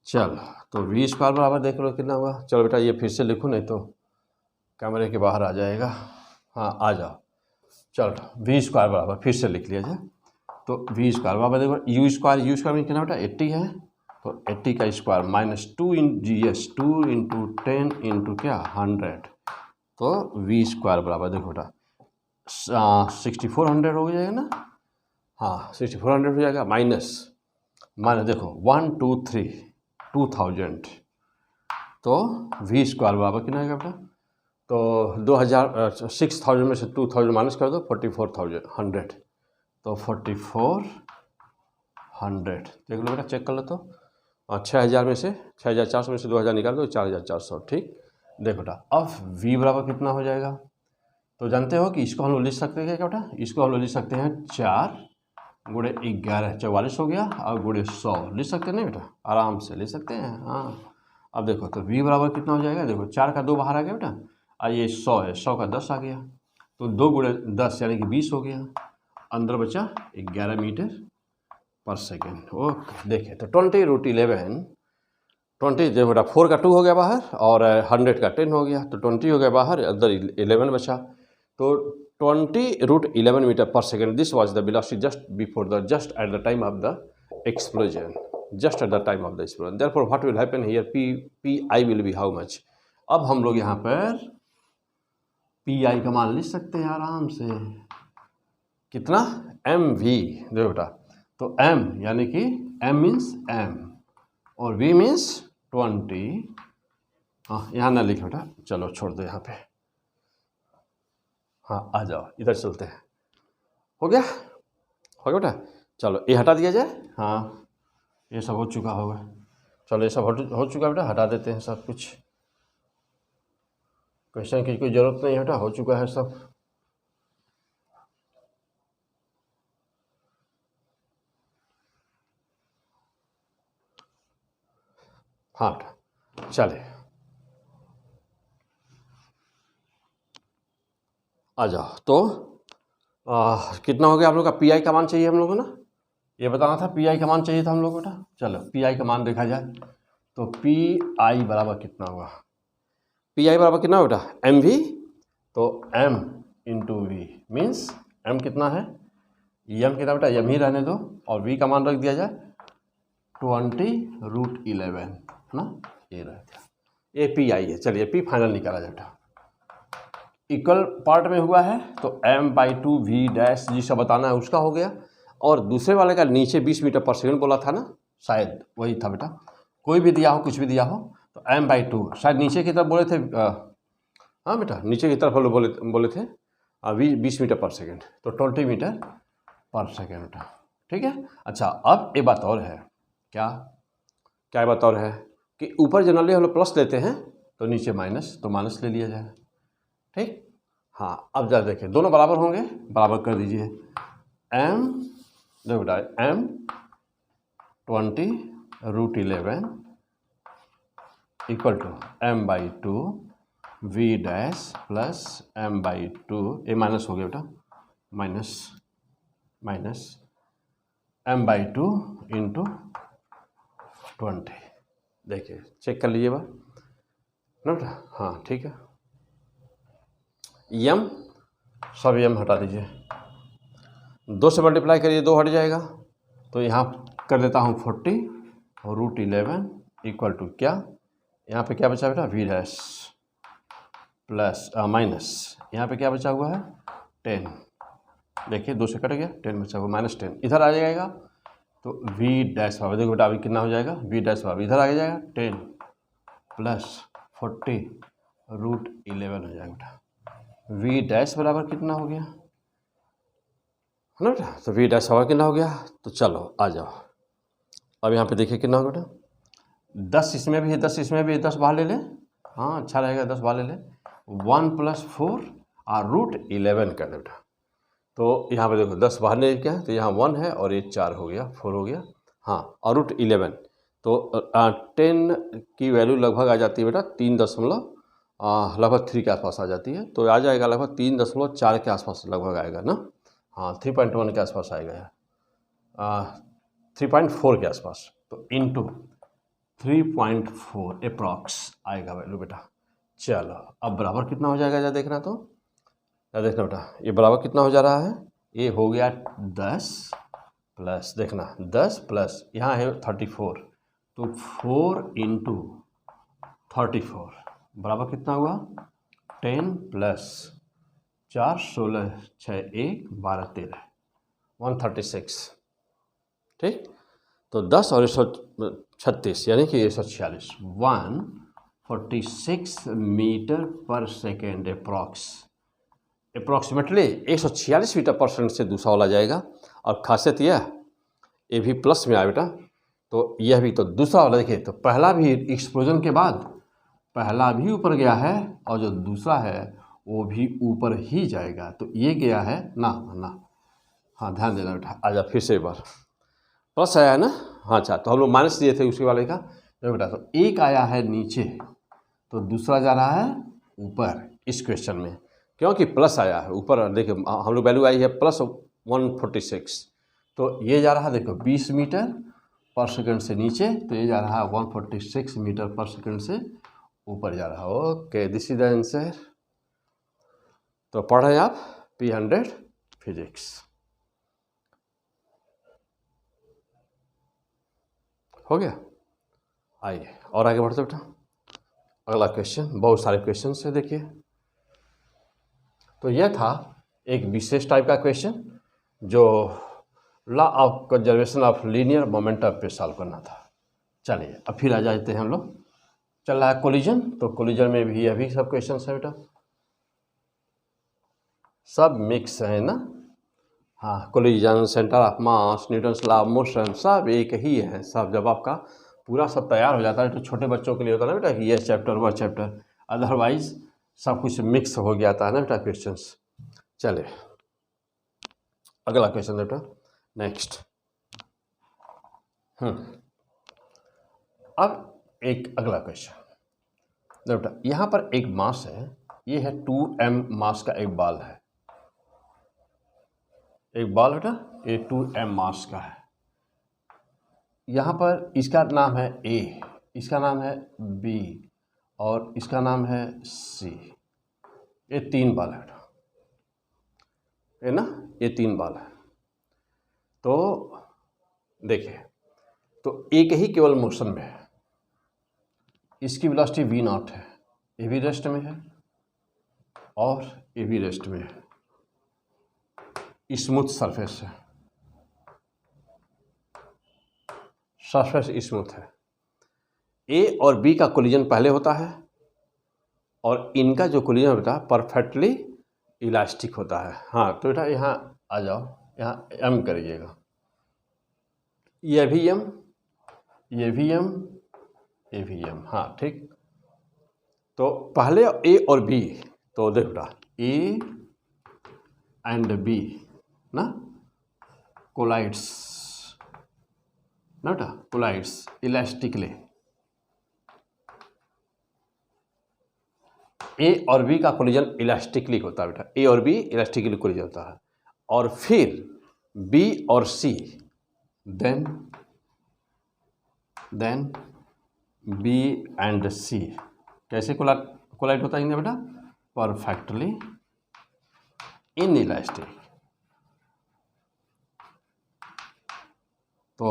चलो, तो v स्क्वायर बराबर देख लो कितना हुआ। चलो बेटा ये फिर से लिखो, नहीं तो कैमरे के बाहर आ जाएगा। हाँ आ जाओ, चलो v स्क्वायर बराबर फिर से लिख लिया जाए। तो v स्क्वायर बराबर देखो यू स्क्वायर में कितना बेटा 80 है, तो 80 का स्क्वायर माइनस 2 इन जी एस, 2 इंटू 10 इंटू क्या 100, तो v स्क्वायर बराबर देखो बेटा 6400 हो जाएगा ना। हाँ 6400 हो जाएगा, माइनस देखो 1 2 3 2000, तो v स्क्वायर बराबर कितना आएगा बेटा, तो 6000 में से 2000 माइनस कर दो, 4400, तो 4400 देख लो बेटा, चेक कर लो। तो 6000 में से 6400 में से 2000 निकाल दो, 4400। ठीक, देखो बेटा अब v बराबर कितना हो जाएगा, तो जानते हो कि इसको हम लोग लिख सकते हैं क्या बेटा, इसको हम लोग लिख सकते हैं 4 गुणे 11 44 हो गया, और गुणे 100 लिख सकते हैं नहीं बेटा, आराम से लिख सकते हैं। हाँ, अब देखो तो v बराबर कितना हो जाएगा, देखो 4 का 2 बाहर आ गया बेटा, और ये 100 है, 100 का 10 आ गया, तो 2 गुणे 10 यानी कि 20 हो गया, अंदर बचा 11 मीटर पर सेकेंड। ओके, देखे तो 20 रूट 11 20 जो बेटा 4 का 2 हो गया बाहर, और 100 का 10 हो गया, तो 20 हो गया बाहर, अंदर 11 बचा, तो 20 root 11 metre per second. This was the velocity just at the time of the explosion, just at the time of the explosion. Therefore what will happen here, P I will be how much. अब हम लोग यहाँ पर P I का मान लिख सकते हैं आराम से, कितना, एम वी। देखो बेटा, तो एम यानी कि एम मीन्स एम और वी मीन्स 20। हाँ, यहाँ ना लिखे बेटा, चलो छोड़ दो यहाँ पे। हाँ, आ जाओ इधर चलते हैं, हो गया बेटा, चलो ये हटा दिया जाए। हाँ, ये सब हो चुका होगा, चलो ये सब हो चुका बेटा, हटा देते हैं सब कुछ, क्वेश्चन की कोई ज़रूरत नहीं है बेटा, हो चुका है सब। हाँ बेटा, चले आ जाओ। तो कितना हो गया आप लोग का, पी आई का मान चाहिए हम लोगों को ना, ये बताना था, पी आई का मान चाहिए था हम लोग को बेटा। चलो पी आई का मान देखा जाए, तो पी आई बराबर कितना हुआ, पी आई बराबर कितना बेटा, एम वी, तो M into V means M कितना है, एम कितना बेटा, एम ही रहने दो, और वी का मान रख दिया जाए 20 रूट 11 ना, ये रह गया, ये पी आई है। चलिए पी फाइनल निकाला जाए बेटा, इक्वल पार्ट में हुआ है, तो m/2 v डैश जिसका बताना है उसका हो गया, और दूसरे वाले का नीचे 20 मीटर पर सेकंड बोला था ना, शायद वही था बेटा, कोई भी दिया हो कुछ भी दिया हो, तो m/2 शायद नीचे की तरफ बोले थे, हाँ बेटा नीचे की तरफ बोले थे 20 मीटर पर सेकंड, तो 20 मीटर पर सेकंड बेटा। ठीक है, अच्छा अब एक बात और है, क्या बात और है कि ऊपर जनरली हम लोग प्लस लेते हैं, तो नीचे माइनस, तो माइनस ले लिया जाए। ठीक, हाँ अब जरा देखिए दोनों बराबर होंगे, बराबर कर दीजिए, एम देखो बेटा M 20 root 11 equal to m/2 v dash plus m/2, ये माइनस हो गया बेटा, माइनस m/2 इंटू 20। देखिए चेक कर लीजिए बात ना बेटा, हाँ ठीक है, यम सब यम हटा दीजिए, 2 से मल्टीप्लाई करिए, 2 हट जाएगा, तो यहाँ कर देता हूँ 40 और रूट 11 इक्वल टू क्या, यहाँ पे क्या बचा बेटा, वी डैश प्लस माइनस, यहाँ पे क्या बचा हुआ है 10, देखिए 2 से कट गया, 10 बचा हुआ, -10 इधर आ जाएगा, तो वी डैश बराबर, देखो बेटा अभी कितना हो जाएगा, वी डैश बराबर इधर आ जाएगा 10 प्लस 40 रूट 11 हो जाएगा बेटा, वी डैश बराबर कितना हो गया है ना बेटा, तो वी डैश बराबर कितना हो गया, तो चलो आ जाओ, अब यहाँ पे देखिए कितना हो बेटा, 10 इसमें भी है, 10 इसमें भी है, 10 बाहर ले ले, हाँ अच्छा रहेगा, 10 बाहर ले ले, 1 + 4 और रूट 11 कर दे बेटा, तो यहाँ पे देखो 10 बाहर ले क्या है, तो यहाँ 1 है और ये 4 हो गया, 4 हो गया, हाँ और रूट 11, तो 10 की वैल्यू लगभग आ जाती है बेटा 3 लगभग 3 के आसपास आ जाती है, तो आ जाएगा लगभग 3.4 के आसपास लगभग आएगा ना, हाँ 3.1 के आसपास आएगा, 3.4 के आसपास, तो इंटू 3.4 अप्रॉक्स आएगा वैल्यू बेटा। चलो अब बराबर कितना हो जाएगा, जरा देखना, तो क्या देखना बेटा, ये बराबर कितना हो जा रहा है, ये हो गया 10 प्लस, देखना 10 प्लस यहाँ है 34, तो 4 इंटू 34 बराबर कितना हुआ 10 प्लस 4 16 6 1 12 13 136। ठीक, तो 10 और 136 यानी कि 146 146 metre per second approximately 146 metre per second से दूसरा वाला जाएगा, और खासियत यह ये भी प्लस में आया बेटा, तो यह भी, तो दूसरा वाला देखिए, तो पहला भी एक्सप्लोजन के बाद पहला भी ऊपर गया है और जो दूसरा है वो भी ऊपर ही जाएगा, तो ये गया है ना ना। हाँ ध्यान देना बेटा, आजा फिर से एक बार, प्लस आया है ना। हाँ अच्छा, तो हम लोग माइनस दिए थे उसके वाले का, तो बेटा तो एक आया है नीचे तो दूसरा जा रहा है ऊपर इस क्वेश्चन में, क्योंकि प्लस आया है ऊपर। देखिए हम लोग वैल्यू आई है +146, तो ये जा रहा है देखो 20 मीटर पर सेकंड से नीचे, तो ये जा रहा है 146 मीटर पर सेकंड से ऊपर जा रहा है। Okay, this is the answer. तो पढ़ रहे हैं आप P100 फिजिक्स। हो गया, आइए और आगे बढ़ते बेटा। अगला क्वेश्चन, बहुत सारे क्वेश्चन है देखिए। तो यह था एक विशेष टाइप का क्वेश्चन जो law of conservation of linear momentum पे सॉल्व करना था। चलिए अब फिर आ जाते हैं हम लोग। चल रहा है कोलिजन, तो कोलिजन में भी अभी सब क्वेश्चन है बेटा, सब मिक्स है ना। हाँ, collision, centre of mass, Newton's law of motion, सब एक ही है सब। जब आपका पूरा सब तैयार हो जाता है, तो छोटे बच्चों के लिए होता है ना बेटा कि ये चैप्टर वह चैप्टर, अदरवाइज सब कुछ मिक्स हो गया था ना बेटा क्वेश्चंस। चले अगला क्वेश्चन बेटा, नेक्स्ट। अब एक अगला क्वेश्चन बेटा, यहाँ पर एक मास है, ये है 2m मास का एक बॉल है, एक बॉल बेटा ये 2m मास का है। यहाँ पर इसका नाम है A, इसका नाम है B और इसका नाम है C। ये 3 बॉल है बेटा, है ना, ये 3 बॉल है। तो देखिए, तो एक ही केवल मोशन में है, इसकी वेलोसिटी v0 है, ये भी रेस्ट में है और ये भी रेस्ट में है, स्मूथ सरफेस है, सरफेस स्मूथ है। ए और बी का कोलिजन पहले होता है और इनका जो कोलिजन होता है परफेक्टली इलास्टिक होता है। हाँ तो बेटा यहाँ आ जाओ, यहाँ एम करिएगा, ये भी एम, ये भी एम, ये भी एम। हाँ ठीक, तो पहले ए और बी, तो देख बेटा ए एंड बी ना कोलाइड्स ना बेटा, कोलाइड्स इलास्टिकली। ए और बी का कोलिजन इलास्टिकली होता है बेटा, ए और बी इलास्टिकली कोलिजन होता है। और फिर बी और C, then B and C कैसे कोलाइड होता है बेटा, परफेक्टली इन इलास्टिक। तो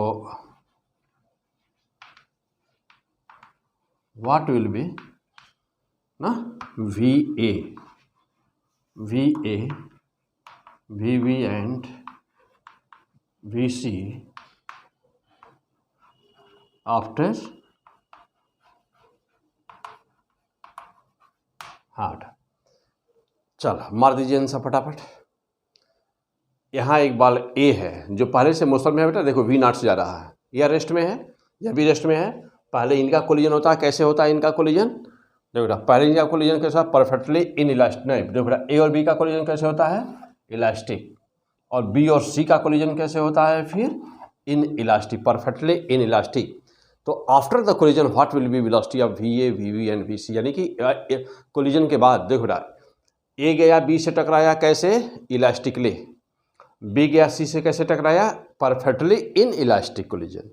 व्हाट विल बी ना V A V B and V C after, हाँ चल मार दीजिए आंसर फटाफट। यहाँ एक बॉल ए है जो पहले से मोशन में है बेटा, देखो V0 से जा रहा है, यह रेस्ट में है, यह भी रेस्ट में है। पहले इनका कोलिजन होता है, कैसे होता है इनका कोलिजन, देखो बेटा पहले इनका कोलिजन कैसा, परफेक्टली इन इलास्टिक। नहीं देखो बेटा, ए और बी का कोलिजन कैसे होता है, इलास्टिक, और बी और सी का कोलिजन कैसे होता है फिर inelastic, perfectly inelastic. तो after the collision what will be velocity of VA, VB and VC, यानी कि कोलिजन के बाद देखो बेटा ए गया बी से टकराया कैसे, इलास्टिकली, बी गया सी से कैसे टकराया, परफेक्टली इन इलास्टिक कोलिजन।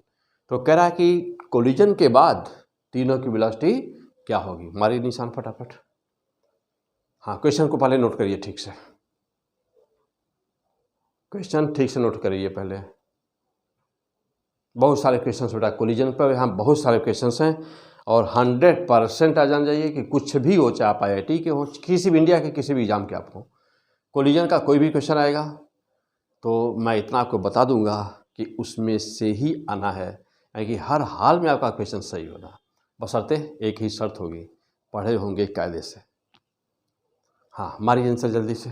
तो कह रहा है कि कोलिजन के बाद तीनों की वेलोसिटी क्या होगी, मारिए निशान फटाफट। हाँ क्वेश्चन को पहले नोट करिए ठीक से, क्वेश्चन ठीक से नोट करिए पहले। बहुत सारे क्वेश्चन बेटा कोलिजन पर, यहाँ बहुत सारे क्वेश्चन हैं और 100% आ जान जाइए कि कुछ भी हो, चाहे आप IIT के हो, किसी भी इंडिया के किसी भी एग्जाम के आप हो, कोलिजन का कोई भी क्वेश्चन आएगा तो मैं इतना आपको बता दूंगा कि उसमें से ही आना है, यानी कि हर हाल में आपका क्वेश्चन सही होना, बशर्ते एक ही शर्त होगी, पढ़े होंगे कायदे से। हाँ मारिए आंसर जल्दी से।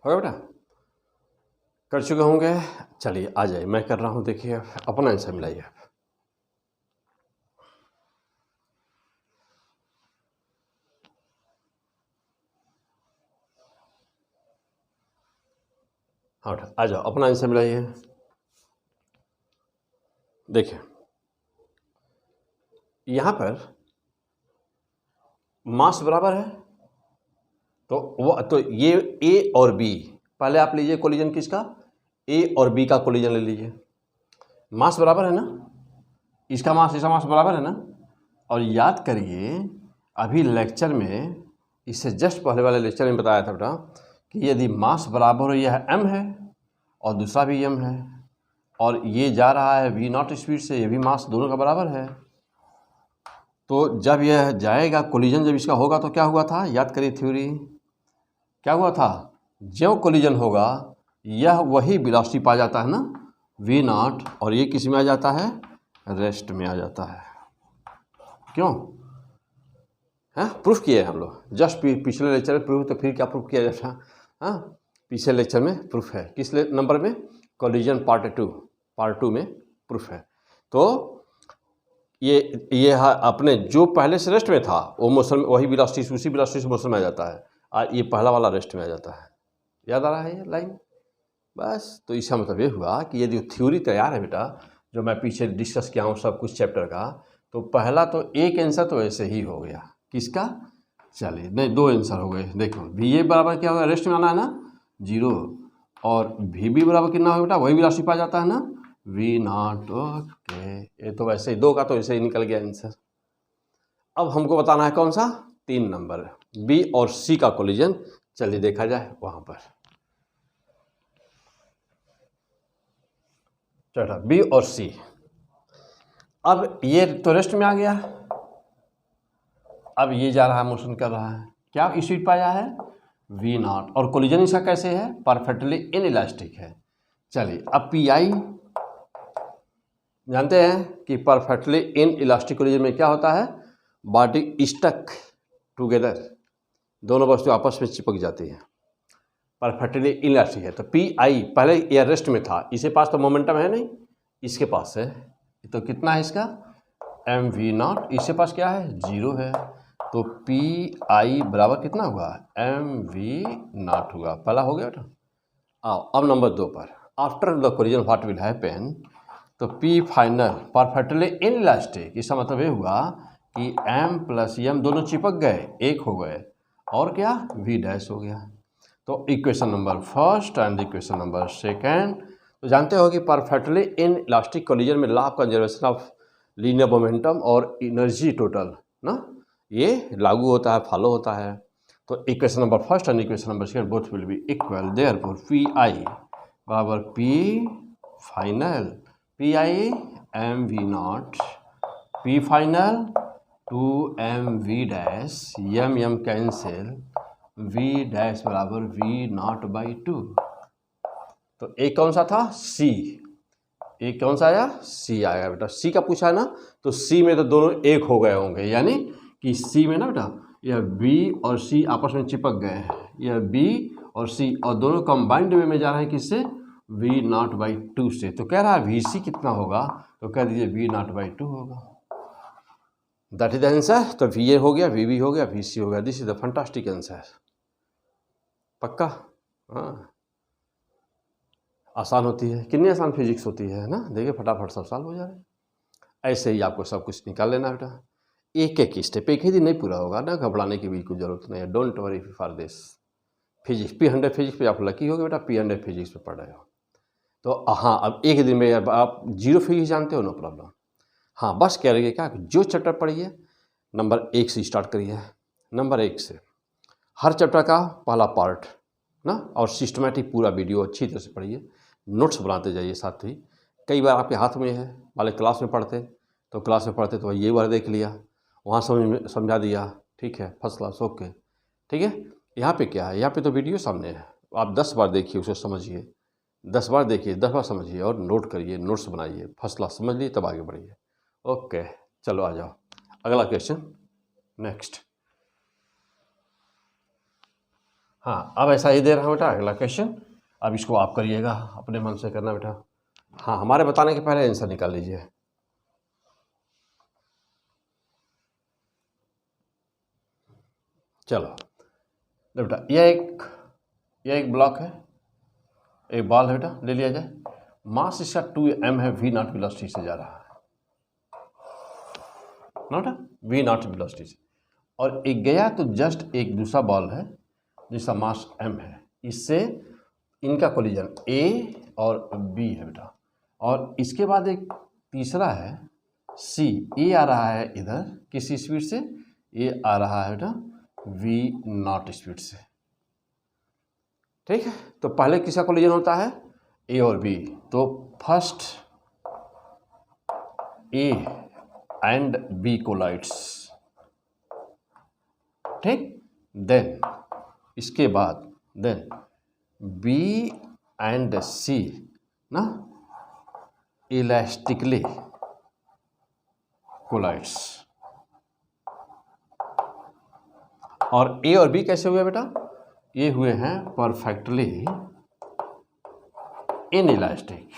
होगा बेटा, कर चुके होंगे। चलिए आ जाइए, मैं कर रहा हूँ, देखिए अपना आंसर मिलाइए। हाँ बेटा आ जाओ, अपना आंसर मिलाइए। देखिए यहाँ पर मास बराबर है, तो वो तो ये ए और बी, पहले आप लीजिए कोलिजन किसका, ए और बी का कोलिजन ले लीजिए। मास बराबर है ना, इसका मास इसका मास बराबर है ना। और याद करिए अभी लेक्चर में, इससे जस्ट पहले वाले लेक्चर में बताया था बेटा कि यदि मास बराबर हो, यह m है और दूसरा भी m है, और ये जा रहा है v नॉट स्पीड से, ये भी मास दोनों का बराबर है, तो जब यह जाएगा कोलिजन जब इसका होगा तो क्या हुआ था, याद करिए थ्योरी क्या हुआ था, जो कोलिजन होगा यह वही वेलोसिटी पा जाता है ना v नॉट, और ये किस में आ जाता है, रेस्ट में आ जाता है। क्यों है, प्रूफ किए हम लोग जस्ट पिछले लेक्चर में प्रूफ, तो फिर क्या प्रूफ किया जाता। हाँ पिछले लेक्चर में प्रूफ है, किस नंबर में, कोलिजन पार्ट टू में प्रूफ है। तो ये अपने जो पहले से रेस्ट में था वो मोशन में, वही वेलोसिटी उसी वेलोसिटी से मोशन में आ जाता है, और ये पहला वाला रेस्ट में आ जाता है। याद आ रहा है ये लाइन, बस। तो इसका मतलब ये हुआ कि यदि थ्योरी तैयार है बेटा, जो मैं पीछे डिस्कस किया हूँ सब कुछ चैप्टर का, तो पहला तो एक आंसर तो ऐसे ही हो गया, किसका, चलिए नहीं दो आंसर हो गए। देखो वी ए बराबर क्या होगा, रेस्ट में आना है ना 0, और वी बी बराबर कितना होगा बेटा, वही वेलोसिटी पा जाता है ना वी नॉट। ओके, ये तो वैसे ही दो का तो ऐसे ही निकल गया आंसर। अब हमको बताना है कौन सा, 3 नंबर बी और सी का कोलिजन। चलिए देखा जाए वहां पर, चलो बी और सी। अब ये तो रेस्ट में आ गया, अब ये जा रहा है मोशन कर रहा है, क्या स्पीड पाया है वी नॉट, और कोलिजन इसका कैसे है, परफेक्टली इनइलास्टिक है। चलिए अब पी आई जानते हैं कि परफेक्टली इनइलास्टिक कोलिजन में क्या होता है, बॉडी स्टक टुगेदर, दोनों वस्तु आपस में चिपक जाती हैं, परफेक्टली इनइलास्टिक है। तो पी आई पहले यह रेस्ट में था, इसके पास तो मोमेंटम है नहीं, इसके पास है, तो कितना है इसका एम वी नॉट, इसके पास क्या है 0 है, तो पी आई बराबर कितना हुआ एम वी नॉट हुआ, पहला हो गया बेटा। आओ अब नंबर 2 पर, after the collision what will happen, तो पी फाइनल परफेक्टली इनइलास्टिक, इसका मतलब ये हुआ कि एम प्लस एम दोनों चिपक गए, एक हो गए, और क्या वी डैश हो गया। तो equation number first and equation number second, तो जानते हो कि परफेक्टली इनइलास्टिक कोलिजन में law of conservation of linear momentum और एनर्जी टोटल ना, ये लागू होता है, फॉलो होता है। तो equation number first and equation number second both will be equal, therefore P I बराबर P final, P I M V nought, P final 2 M V dash, M M cancel, V dash बराबर we not by 2। तो एक कौन सा था सी, एक कौन सा आया सी आएगा बेटा, सी का पूछा है ना, तो सी में तो दोनों एक हो गए होंगे, यानी कि सी में ना बेटा यह बी और सी आपस में चिपक गए हैं, यह बी और सी और दोनों कंबाइंड वे में जा रहे हैं किससे, वी नॉट बाई 2 से। तो कह रहा है वी सी कितना होगा, तो कह दीजिए वी नॉट बाई 2 होगा, दैट इज द आंसर। तो वी ए हो गया, वी बी हो गया, वी सी हो गया, this is the fantastic answer. पक्का, हाँ आसान होती है, कितनी आसान फिजिक्स होती है ना, देखिए फटाफट सब सॉल्व हो जा रहे हैं। ऐसे ही आपको सब कुछ निकाल लेना बेटा, एक एक स्टेप, एक ही दिन नहीं पूरा होगा ना, घबराने की बिल्कुल जरूरत नहीं है, don't worry for this. Physics P100 physics पे आप लकी हो गए बेटा, P100 फिजिक्स पे पढ़ रहे हो, तो हाँ अब एक दिन में आप 0 फिजिक्स जानते हो, नो प्रॉब्लम। हाँ बस कह रही है क्या, जो चैप्टर पढ़िए नंबर 1 से स्टार्ट करिए, नंबर 1 से हर चैप्टर का पहला पार्ट ना, और सिस्टमेटिक पूरा वीडियो अच्छी तरह से पढ़िए, नोट्स बनाते जाइए साथ ही। कई बार आपके हाथ में है, वाले क्लास में पढ़ते तो ये बार देख लिया, वहाँ समझा दिया, ठीक है फर्स्ट क्लास, ओके ठीक है। यहाँ पे क्या है, यहाँ पे तो वीडियो सामने है, आप 10 बार देखिए उसे समझिए, 10 बार देखिए 10 बार समझिए और नोट करिए, नोट्स बनाइए, फर्स्ट क्लास समझ लिए तब आगे बढ़िए। ओके चलो आ जाओ अगला क्वेश्चन नेक्स्ट। हाँ, अब ऐसा ही दे रहा हूँ बेटा अगला क्वेश्चन। अब इसको आप करिएगा, अपने मन से करना बेटा। हाँ, हमारे बताने के पहले आंसर निकाल लीजिए। चलो बेटा, यह एक ब्लॉक है, एक बॉल है बेटा, ले लिया जाए। मास इसका 2m है, v नॉट वेलोसिटी से जा रहा है ना बेटा, v नॉट वेलोसिटी से, और एक गया तो जस्ट एक दूसरा बॉल है जिसका मास m है, इससे इनका कोलिजन a और b है बेटा, और इसके बाद एक तीसरा है c, a आ रहा है इधर किस स्पीड से, a आ रहा है बेटा v नॉट स्पीड से। ठीक है, तो पहले किसका कोलिजन होता है, ए और बी, तो first A and B collides, ठीक, देन इसके बाद देन बी एंड सी ना इलास्टिकली कोलाइड्स, और ए और बी कैसे हुए बेटा, ये हुए हैं परफेक्टली इनइलास्टिक,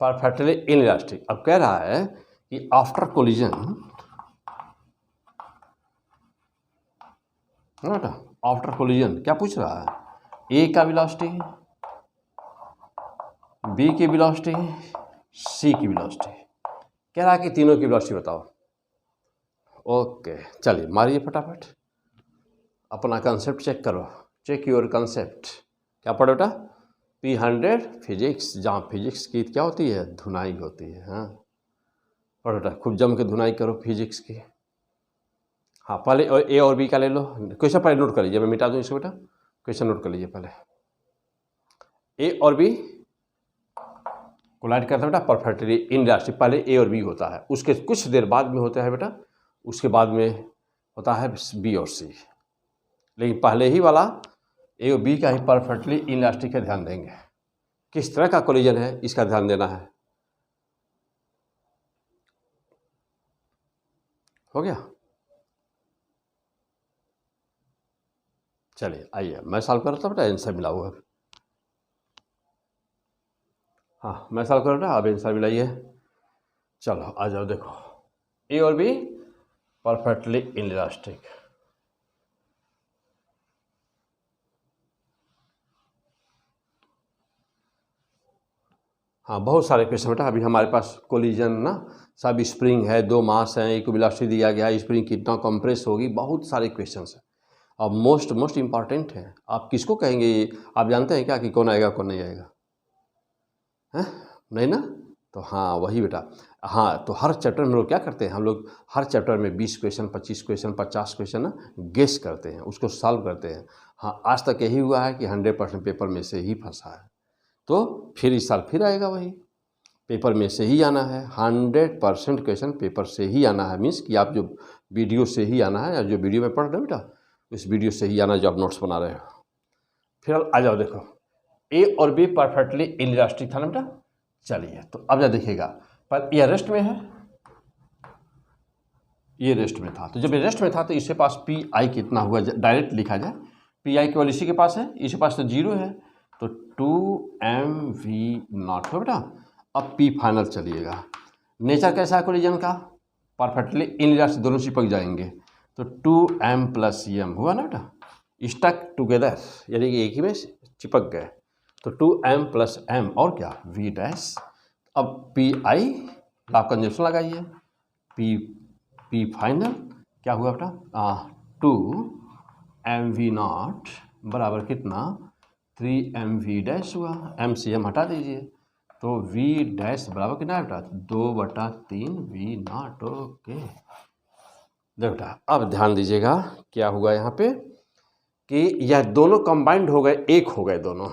परफेक्टली इनइलास्टिक। अब कह रहा है कि आफ्टर कोलिजन, बेटा आफ्टर कोलिजन क्या पूछ रहा है, ए का वेलोसिटी, बी की वेलोसिटी, सी की वेलोसिटी, कह रहा है कि तीनों की वेलोसिटी बताओ। ओके, चलिए मारिए फटाफट, अपना कंसेप्ट चेक करो, चेक योर कंसेप्ट। क्या पढ़ो बेटा, P100 फिजिक्स, जहाँ फिजिक्स की क्या होती है, धुनाई होती है। हाँ पढ़ो बेटा, खूब जम के धुनाई करो फिजिक्स की। हाँ पहले ए और बी का ले लो, क्वेश्चन पहले नोट कर लीजिए, मैं मिटा दूँ इसको बेटा, क्वेश्चन नोट कर लीजिए पहले। ए और बी कोलाइड करता है बेटा परफेक्टली इनइलास्टिक, पहले ए और बी होता है, उसके कुछ देर बाद में होता है बेटा, उसके बाद में होता है बी और सी, लेकिन पहले ही वाला ए और बी का ही परफेक्टली इनइलास्टिक का ध्यान देंगे। किस तरह का कोलिजन है इसका ध्यान देना है। हो गया, चलिए आइए मैं सॉल्व कर रहा था बेटा, आंसर मिला हुआ। हाँ मैं सॉल्व कर रहा था, अब आंसर मिलाइए। चलो आ जाओ, देखो ए और बी परफेक्टली इनइलास्टिक, हाँ बहुत सारे क्वेश्चन बेटा, अभी हमारे पास कोलिजन ना, सब स्प्रिंग है, दो मास हैं, एक वेलोसिटी दिया गया है, स्प्रिंग कितना कंप्रेस होगी, बहुत सारे क्वेश्चंस हैं। अब मोस्ट इम्पॉर्टेंट है, आप किसको कहेंगे ये आप जानते हैं क्या कि कौन आएगा कौन नहीं आएगा, हैं नहीं ना, तो हाँ वही बेटा। हाँ तो हर चैप्टर में लोग क्या करते हैं, हम लोग हर चैप्टर में 20 क्वेश्चन 25 क्वेश्चन 50 क्वेश्चन ना गेस करते हैं, उसको सॉल्व करते हैं। हाँ आज तक यही हुआ है कि 100% पेपर में से ही फंसा है, तो फिर इस साल फिर आएगा वही, पेपर में से ही आना है, 100% क्वेश्चन पेपर से ही आना है, मीन्स कि आप जो वीडियो से ही आना है, या जो वीडियो में पढ़ रहे हो बेटा उस वीडियो से ही आना जो आप नोट्स बना रहे हो। फिर आ जाओ, देखो ए और बी परफेक्टली इनइलास्टिक था ना बेटा, चलिए तो अब जा देखिएगा, पर ये रेस्ट में है, ये रेस्ट में था, तो जब ये रेस्ट में था तो इसके पास पी आई कितना हुआ, डायरेक्ट लिखा जाए, पी आई केवल इसी के पास है, इसके पास तो 0 है, तो 2mv0 हो बेटा। अब पी फाइनल चलिएगा, नेचर कैसा है कोलिजन का, परफेक्टली इनइलास्टिक, दोनों चिपक जाएंगे, तो 2m + m हुआ ना बेटा, स्टक टुगेदर, यानी कि एक ही में चिपक गए, तो 2m + m और क्या v डैश। अब पी आई आप कंजप्शन लगाइए, पी फाइनल क्या हुआ बेटा, 2mv0 बराबर कितना 3mv डैश हुआ, m से m हटा दीजिए, तो v डैश बराबर कितना है बेटा 2/3v0। ओके देखो बेटा, अब ध्यान दीजिएगा क्या हुआ यहाँ पे कि यह दोनों कंबाइंड हो गए, एक हो गए, दोनों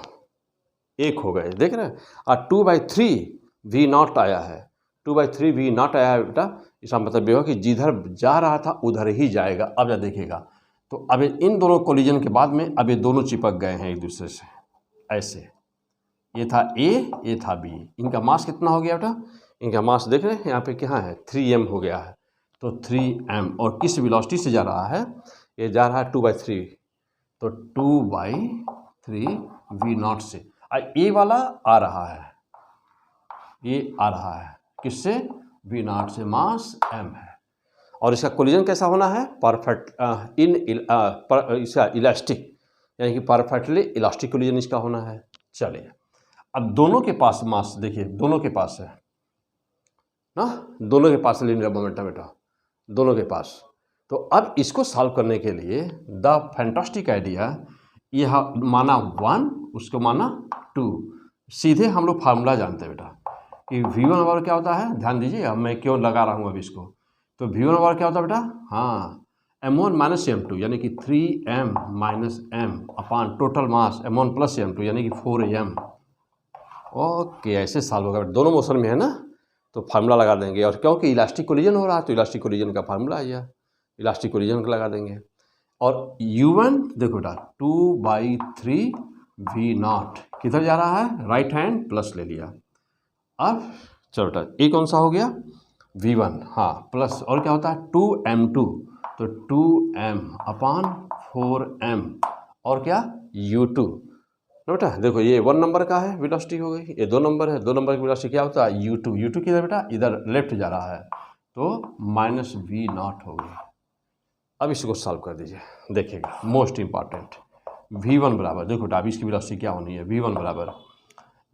एक हो गए, देख रहे हैं, और 2/3v0 आया है, 2/3v0 आया है बेटा, इसका मतलब ये होगा कि जिधर जा रहा था उधर ही जाएगा। अब या देखिएगा, तो अब इन दोनों कोलिजन के बाद में अब ये दोनों चिपक गए हैं एक दूसरे से, ऐसे, ये था ए ये था बी, इनका मास कितना हो गया बेटा, इनका मास देख रहे हैं यहाँ पे क्या है 3m हो गया है, तो 3m, और किस वेलोसिटी से जा रहा है, ये जा रहा है 2/3, तो 2/3 V0 से ये वाला आ रहा है, ये आ रहा है किससे, V0 से, मास m है। और इसका कोलिजन कैसा होना है, परफेक्ट इसका इलास्टिक, यानी कि परफेक्टली इलास्टिक कोलिजन इसका होना है। चलिए अब दोनों के पास मास देखिए, दोनों के पास है ना, दोनों के पास लीनियर मोमेंटम बेटा, दोनों के पास। तो अब इसको सॉल्व करने के लिए द फैंटास्टिक आइडिया, यह माना 1, उसको माना 2, सीधे हम लोग फार्मूला जानते हैं बेटा कि V1 बराबर क्या होता है, ध्यान दीजिए, अब मैं क्यों लगा रहा हूँ अब इसको, तो V1 बराबर क्या होता है बेटा, हाँ m1 माइनस m2 यानी कि 3m minus m upon total mass m1 plus m2 यानी कि 4m। ओके, ऐसे सॉल्व होगा, दोनों मोशन में है ना, तो फार्मूला लगा देंगे। और क्योंकि इलास्टिक कोलिजन हो रहा है तो इलास्टिक कोलिजन का फार्मूला है, यह इलास्टिक कोलिजन का लगा देंगे। और U1 देखो बेटा 2/3 V0 किधर जा रहा है, राइट हैंड प्लस ले लिया। अब चलो बेटा ये कौन सा हो गया, V1, हाँ प्लस, और क्या होता है 2m2, तो 2m अपान 4m, और क्या U2 बेटा, देखो ये 1 नंबर का है वेलोसिटी हो गई, ये 2 नंबर है, 2 नंबर की वेलोसिटी क्या होता है U2, U2 किधर बेटा, इधर लेफ्ट जा रहा है, तो माइनस V0 हो गई। अब इसको सॉल्व कर दीजिए, देखिएगा मोस्ट इंपॉर्टेंट, V1 बराबर, देखो बेटा अब इसकी वेलोसिटी क्या होनी है, V1 बराबर,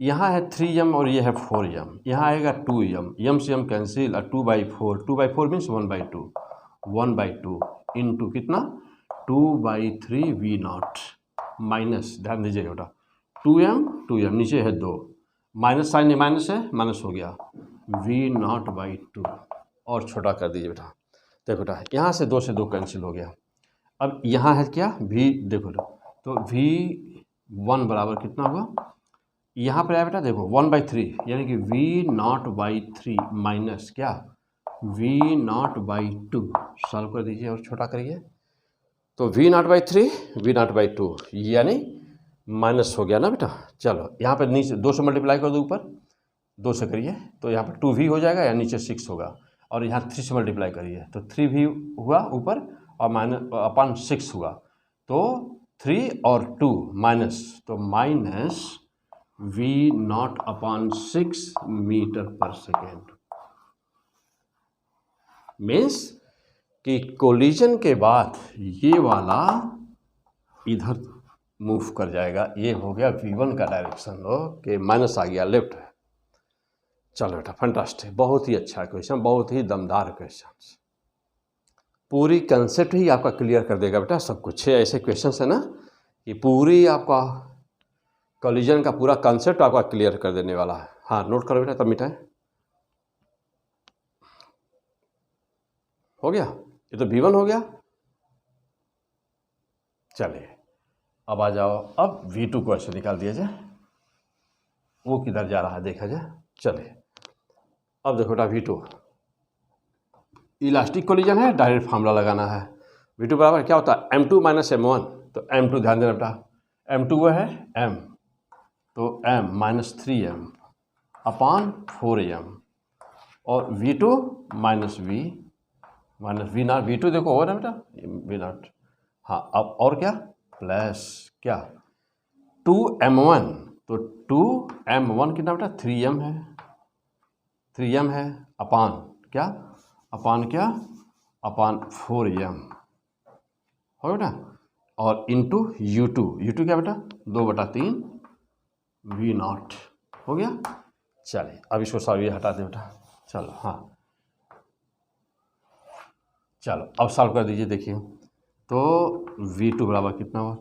यहाँ है 3m और ये है 4m, यहाँ आएगा 2m, m से m कैंसिल, और 2/4, 2/4 मीन्स 1/2, 1/2 इंटू कितना 2/3 V0 माइनस, ध्यान दीजिएगा बेटा 2m नीचे है 2, माइनस साइन माइनस है, माइनस हो गया V0/2, और छोटा कर दीजिए बेटा, देखो बेटा यहाँ से 2 से 2 कैंसिल हो गया। अब यहाँ है क्या V, देखो तो V1 बराबर कितना होगा, यहाँ पर आया बेटा देखो 1/3 यानी कि V0/3 माइनस क्या V0/2, सॉल्व कर दीजिए और छोटा करिए, तो V0/3 V0/2 यानी माइनस हो गया ना बेटा। चलो यहाँ पर नीचे 2 से मल्टीप्लाई कर दो, ऊपर 2 से करिए तो यहाँ पर 2V हो जाएगा, या नीचे 6 होगा, और यहाँ 3 से मल्टीप्लाई करिए तो 3V हुआ ऊपर, और माइनस अपान 6 हुआ, तो 3 और 2 माइनस, तो minus V0/6 metre per second, means कि कोलिजन के बाद ये वाला इधर मूव कर जाएगा, ये हो गया V1 का डायरेक्शन, ओके, माइनस आ गया लेफ्ट। चलो बेटा फैंटास्टिक, बहुत ही अच्छा क्वेश्चन, बहुत ही दमदार क्वेश्चन, पूरी कंसेप्ट ही आपका क्लियर कर देगा बेटा सब कुछ। 6 ऐसे क्वेश्चन है ना कि पूरी आपका कोलिजन का पूरा कंसेप्ट आपका क्लियर कर देने वाला है। हाँ नोट करो बेटा, तब मिटाएं, हो गया, ये तो V1 हो गया। चलिए अब आ जाओ, अब V2 को ऐसे निकाल दिया जाए, वो किधर जा रहा है देखा जाए। चलिए अब देखो बेटा V2 इलास्टिक कोलिजन है, डायरेक्ट फार्मूला लगाना है। V2 बराबर क्या होता है m2 माइनस m1, तो m2 ध्यान देना बेटा, m2 वो है m, तो m माइनस 3m अपान 4m, और V2 minus V minus V0, V2 देखो और है बेटा V0, हाँ अब और क्या प्लस क्या 2m1, तो 2m1 कितना बेटा 3m है, 3m है, अपान क्या, अपान क्या, अपान 4m हो बेटा, और इंटू U2, U2 क्या बेटा 2/3 V0 हो गया। चलिए अब इसको सॉल्व ये हटा दें बेटा, चलो हाँ चलो अब सॉल्व कर दीजिए, देखिए तो V2 बराबर कितना हुआ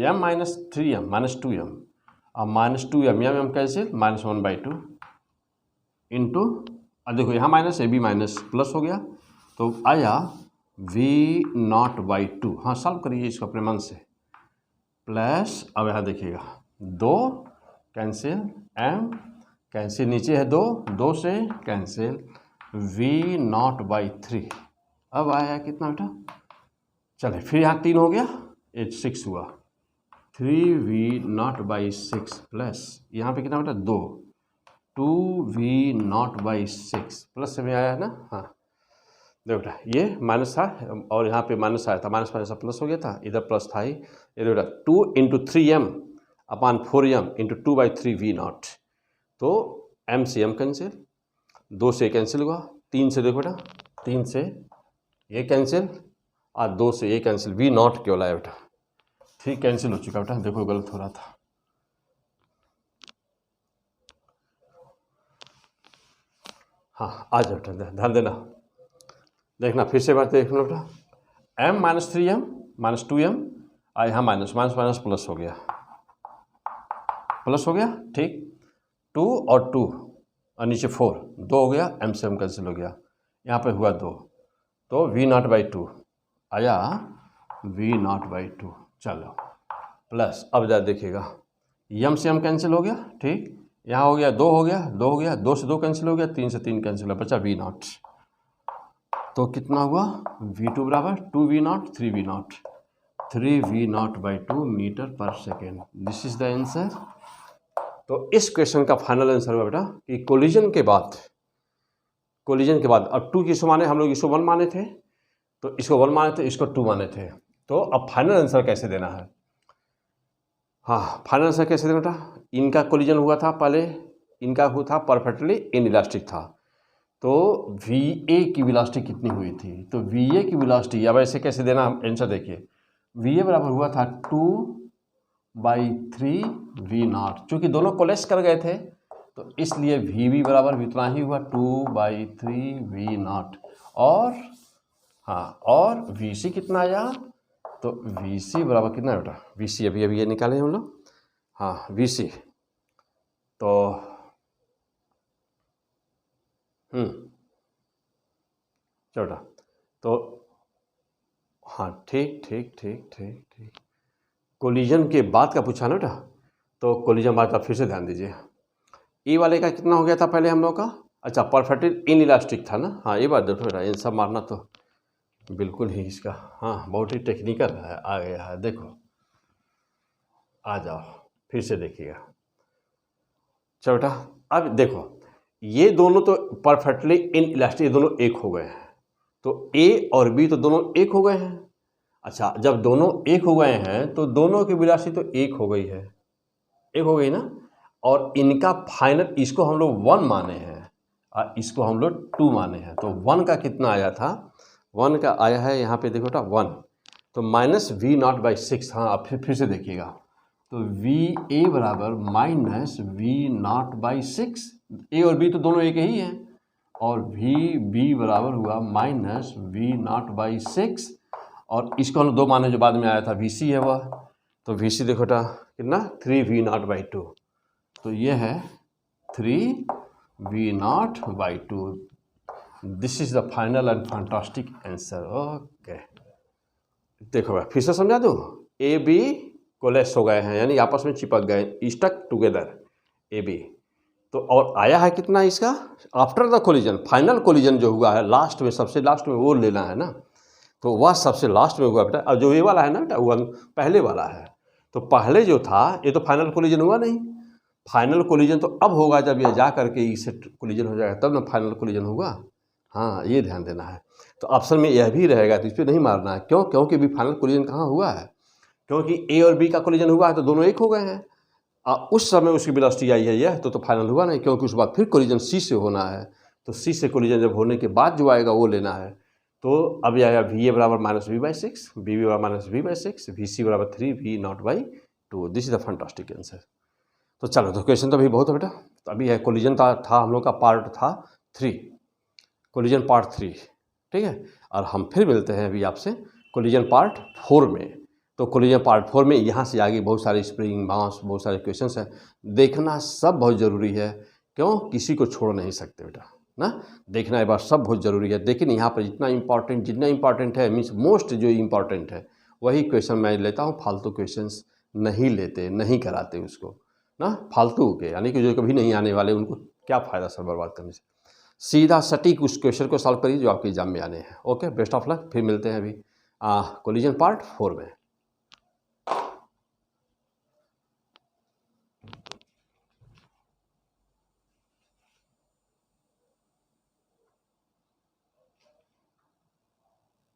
m minus 3m minus 2m, अब minus 2m m cancel, minus 1/2 into, अब देखो यहाँ माइनस है, b माइनस प्लस हो गया, तो आया V0/2, हाँ सॉल्व करिए इसको अपने मन से, प्लस अब यहाँ देखिएगा 2 कैंसिल, m कैंसिल, नीचे है 2, 2 से कैंसिल, V0/3, अब आया कितना बेटा, चले फिर यहाँ 3 हो गया, 6 हुआ, 3V0/6 प्लस यहाँ पे कितना बेटा 2, 2V0/6 प्लस में आया है ना, हाँ देखो बेटा ये माइनस था और यहाँ पे माइनस आया था, माइनस माइनस प्लस हो गया था, इधर प्लस था ही। ये देखो बेटा 2 इंटू 3m अपान 4m इंटू 2/3 v0। तो m से m कैंसिल, 2 से कैंसिल हुआ, 3 से देखो बेटा 3 से ये कैंसिल और 2 से ये कैंसिल, v0 केवल आया बेटा। ठीक कैंसिल हो चुका बेटा, देखो गलत हो रहा था। हाँ आ जाओ बेटा, ध्यान देना, देखना फिर से बात देखना बेटा। m minus 3m minus 2m और यहाँ माइनस माइनस माइनस प्लस हो गया, प्लस हो गया। ठीक 2 और 2 और नीचे 4, 2 हो गया, m से m कैंसिल हो गया, यहाँ पे हुआ 2, तो v0/2 आया, v0/2। चलो प्लस, अब जा देखिएगा m से m कैंसिल हो गया। ठीक यहाँ हो गया 2 हो गया, 2 हो गया, 2 से 2 कैंसिल हो गया, 3 से 3 कैंसिल हो गया, बचा v0। तो कितना हुआ v2 बराबर 2v0 3v0, 3v0/2 metre per second. This is the answer. तो इस क्वेश्चन का फाइनल आंसर हुआ बेटा कि कोलिजन के बाद अब 2 किसको माने, हम लोग इसको 1 माने थे, तो इसको 1 माने थे, इसको 2 माने थे। तो अब फाइनल आंसर कैसे देना है? हाँ फाइनल आंसर कैसे देना बेटा? इनका कोलिजन हुआ था पहले, इनका हुआ था परफेक्टली इनइलास्टिक था, तो VA की वेलोसिटी कितनी हुई थी? तो VA की वेलोसिटी, अब ऐसे कैसे देना आंसर देखिए, VA बराबर हुआ था 2/3 v0, चूँकि दोनों कोलेस कर गए थे तो इसलिए VB बराबर इतना ही हुआ 2/3 v0। और हाँ और VC कितना आया? तो VC बराबर कितना बेटा? VC अभी ये निकाले हम लोग, हाँ VC तो चलो तो हाँ ठीक कोलिजन के बाद का पूछा ना बेटा, तो कोलिजन बाद का फिर से ध्यान दीजिए। ई वाले का कितना हो गया था पहले हम लोग का? अच्छा परफेक्ट इनइलास्टिक था ना। हाँ ये बात देखो बेटा, इन सब मारना तो बिल्कुल ही इसका हाँ बहुत ही टेक्निकल है, आ गया है। देखो आ जाओ फिर से देखिएगा। चलो बेटा अब देखो ये दोनों तो परफेक्टली इनइलास्टिक, ये दोनों एक हो गए हैं, तो A और B तो दोनों एक हो गए हैं। अच्छा जब दोनों एक हो गए हैं तो दोनों की वेलोसिटी तो एक हो गई है, एक हो गई ना। और इनका फाइनल, इसको हम लोग 1 माने हैं और इसको हम लोग 2 माने हैं, तो 1 का कितना आया था? 1 का आया है यहाँ पे देखो बेटा 1, तो माइनस v0/6। हाँ अब फिर से देखिएगा, तो VA बराबर माइनस v0/6, A और B तो दोनों एक ही हैं, और VB बराबर हुआ माइनस v0/6, और इसको हम 2 माने जो बाद में आया था VC है वह, तो VC देखो बेटा कितना 3v0/2, तो ये है 3v0/2। This is the final and fantastic answer. Okay देखो भाई फिर से समझा दूँ, AB कोलेस हो गए हैं यानी आपस में चिपक गए, स्टक टुगेदर AB। तो और आया है कितना इसका after the collision, final collision जो हुआ है लास्ट में, सबसे लास्ट में वो लेना है ना, तो वह सबसे लास्ट में हुआ बेटा। अब जो ये वाला है ना बेटा वो पहले वाला है, तो पहले जो था ये तो फाइनल कोलिजन हुआ नहीं, फाइनल कोलिजन तो अब होगा जब ये जा करके इससे कोलिजन हो जाएगा तब ना फाइनल कोलिजन होगा। हाँ ये ध्यान देना है। तो ऑप्शन में यह भी रहेगा, तो इस पर नहीं मारना है। क्यों? क्योंकि भी फाइनल कोलिजन कहाँ हुआ है, क्योंकि A और B का कोलिजन हुआ है तो दोनों एक हो गए हैं। उस समय उसकी वेलोसिटी आई है यह, तो फाइनल हुआ नहीं, क्योंकि उसके बाद फिर कोलिजन C से होना है, तो C से कोलिजन जब होने के बाद जो आएगा वो लेना है। तो अब आएगा VA बराबर माइनस v/6, BB बराबर माइनस v/6, VC बराबर 3v0/2। This is the fantastic answer. तो चलो तो क्वेश्चन तो अभी बहुत है बेटा, तो अभी है कोलिजन था हम लोग का पार्ट था 3, कोलिजन पार्ट 3 ठीक है। और हम फिर मिलते हैं अभी आपसे कोलिजन पार्ट 4 में। तो कोलिजन पार्ट 4 में यहाँ से आगे बहुत सारे स्प्रिंग मास, बहुत सारे क्वेश्चंस हैं, देखना सब बहुत ज़रूरी है। क्यों? किसी को छोड़ नहीं सकते बेटा ना, देखना एक बार सब बहुत ज़रूरी है। लेकिन यहाँ पर जितना इम्पॉर्टेंट है मीन्स मोस्ट जो इम्पॉर्टेंट है वही क्वेश्चन मैं लेता हूँ, फालतू क्वेश्चंस नहीं लेते, नहीं कराते उसको ना, फालतू के यानी कि जो कभी नहीं आने वाले उनको क्या फ़ायदा सर बर्बाद करने से। सीधा सटीक उस क्वेश्चन को सॉल्व करिए जो आपके एग्जाम में आने हैं। ओके बेस्ट ऑफ लक, फिर मिलते हैं अभी कोलिजन पार्ट 4 में।